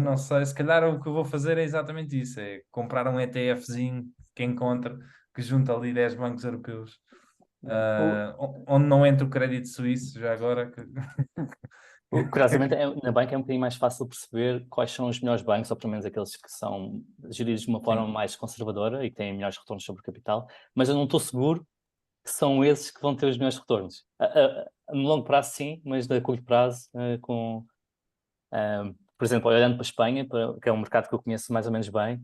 Não sei, se calhar o que eu vou fazer é exatamente isso: é comprar um ETFzinho que encontre, que junta ali 10 bancos europeus. onde não entra o crédito suíço, já agora. Curiosamente, na banca é um bocadinho mais fácil perceber quais são os melhores bancos, ou pelo menos aqueles que são geridos de uma forma Sim. mais conservadora e que têm melhores retornos sobre o capital, mas eu não estou seguro que são esses que vão ter os melhores retornos. No longo prazo, sim, mas a curto prazo, por exemplo, olhando para a Espanha, que é um mercado que eu conheço mais ou menos bem,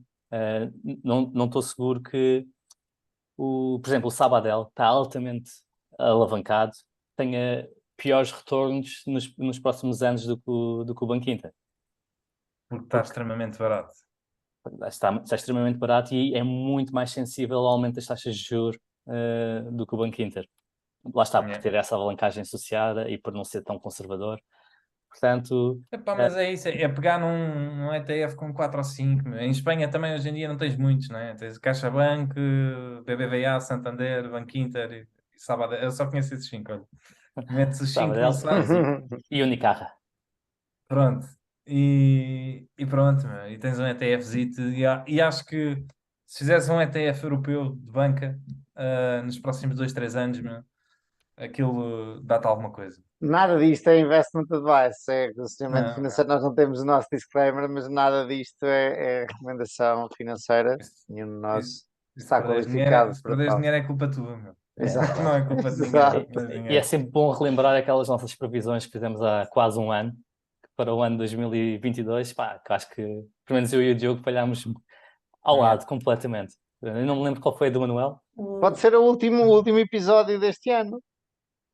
não estou seguro que, por exemplo, o Sabadell está altamente alavancado, tenha piores retornos nos próximos anos do que o Banco Inter. Porque está extremamente barato. Está extremamente barato e é muito mais sensível ao aumento das taxas de juros do que o Banco Inter. Lá está, por ter essa alavancagem associada e por não ser tão conservador. Portanto, Mas é isso, é pegar num ETF com 4 ou 5. Em Espanha também hoje em dia não tens muitos, não é? Tens CaixaBank, BBVA, Santander, Banco Inter e Sabadell. Eu só conheço esses 5, olha. Metes os 5 Sabadell no site, e Unicaja. pronto. E pronto, meu. E tens um ETFzito e acho que se fizesse um ETF europeu de banca nos próximos 2, 3 anos, meu, aquilo dá-te alguma coisa. Nada disto é investment advice, é aconselhamento Não, financeiro. Nós não temos o nosso disclaimer, mas nada disto é recomendação financeira. Nenhum de nós se está perderes dinheiro, qualificado se para perderes tal. dinheiro é culpa tua, meu. Exato. Não é culpa de ninguém. Exato. Perderes E é dinheiro. sempre bom relembrar aquelas nossas previsões que fizemos há quase um ano, para o ano 2022, pá, que acho que, pelo menos eu e o Diogo, falhámos ao lado completamente. Eu não me lembro qual foi a do Manuel. Pode ser o último episódio deste ano.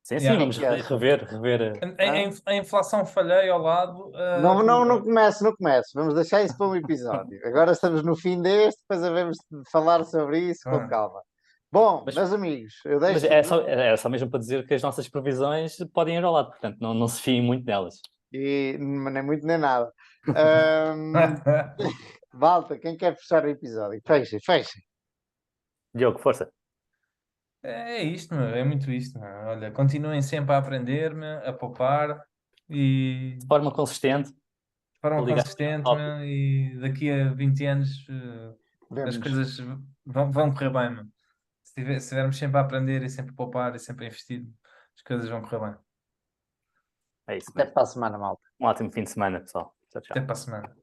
Sim, Yeah. vamos rever. A inflação falhei ao lado. Não, não, não comece, não comece. Vamos deixar isso para um episódio. Agora estamos no fim deste, depois havemos de falar sobre isso com calma. Bom, Mas- meus amigos, eu Mas deixo. é só mesmo para dizer que as nossas previsões podem ir ao lado, portanto, não se fiem muito nelas. E nem muito nem nada. Ahm, Malta, quem quer fechar o episódio? Fecha, fecha. Diogo, força. É isto, meu, é muito isto. Meu. Olha, continuem sempre a aprender-me, a poupar e De forma consistente, de forma ligar consistente, ao meu, e daqui a 20 anos as Vemos. coisas vão correr bem. Meu. Se estivermos sempre a aprender e sempre a poupar e sempre a investir, as coisas vão correr bem. É isso Até mesmo. para a semana, malta. Um ótimo fim de semana, pessoal. Tchau, tchau. Até para a semana.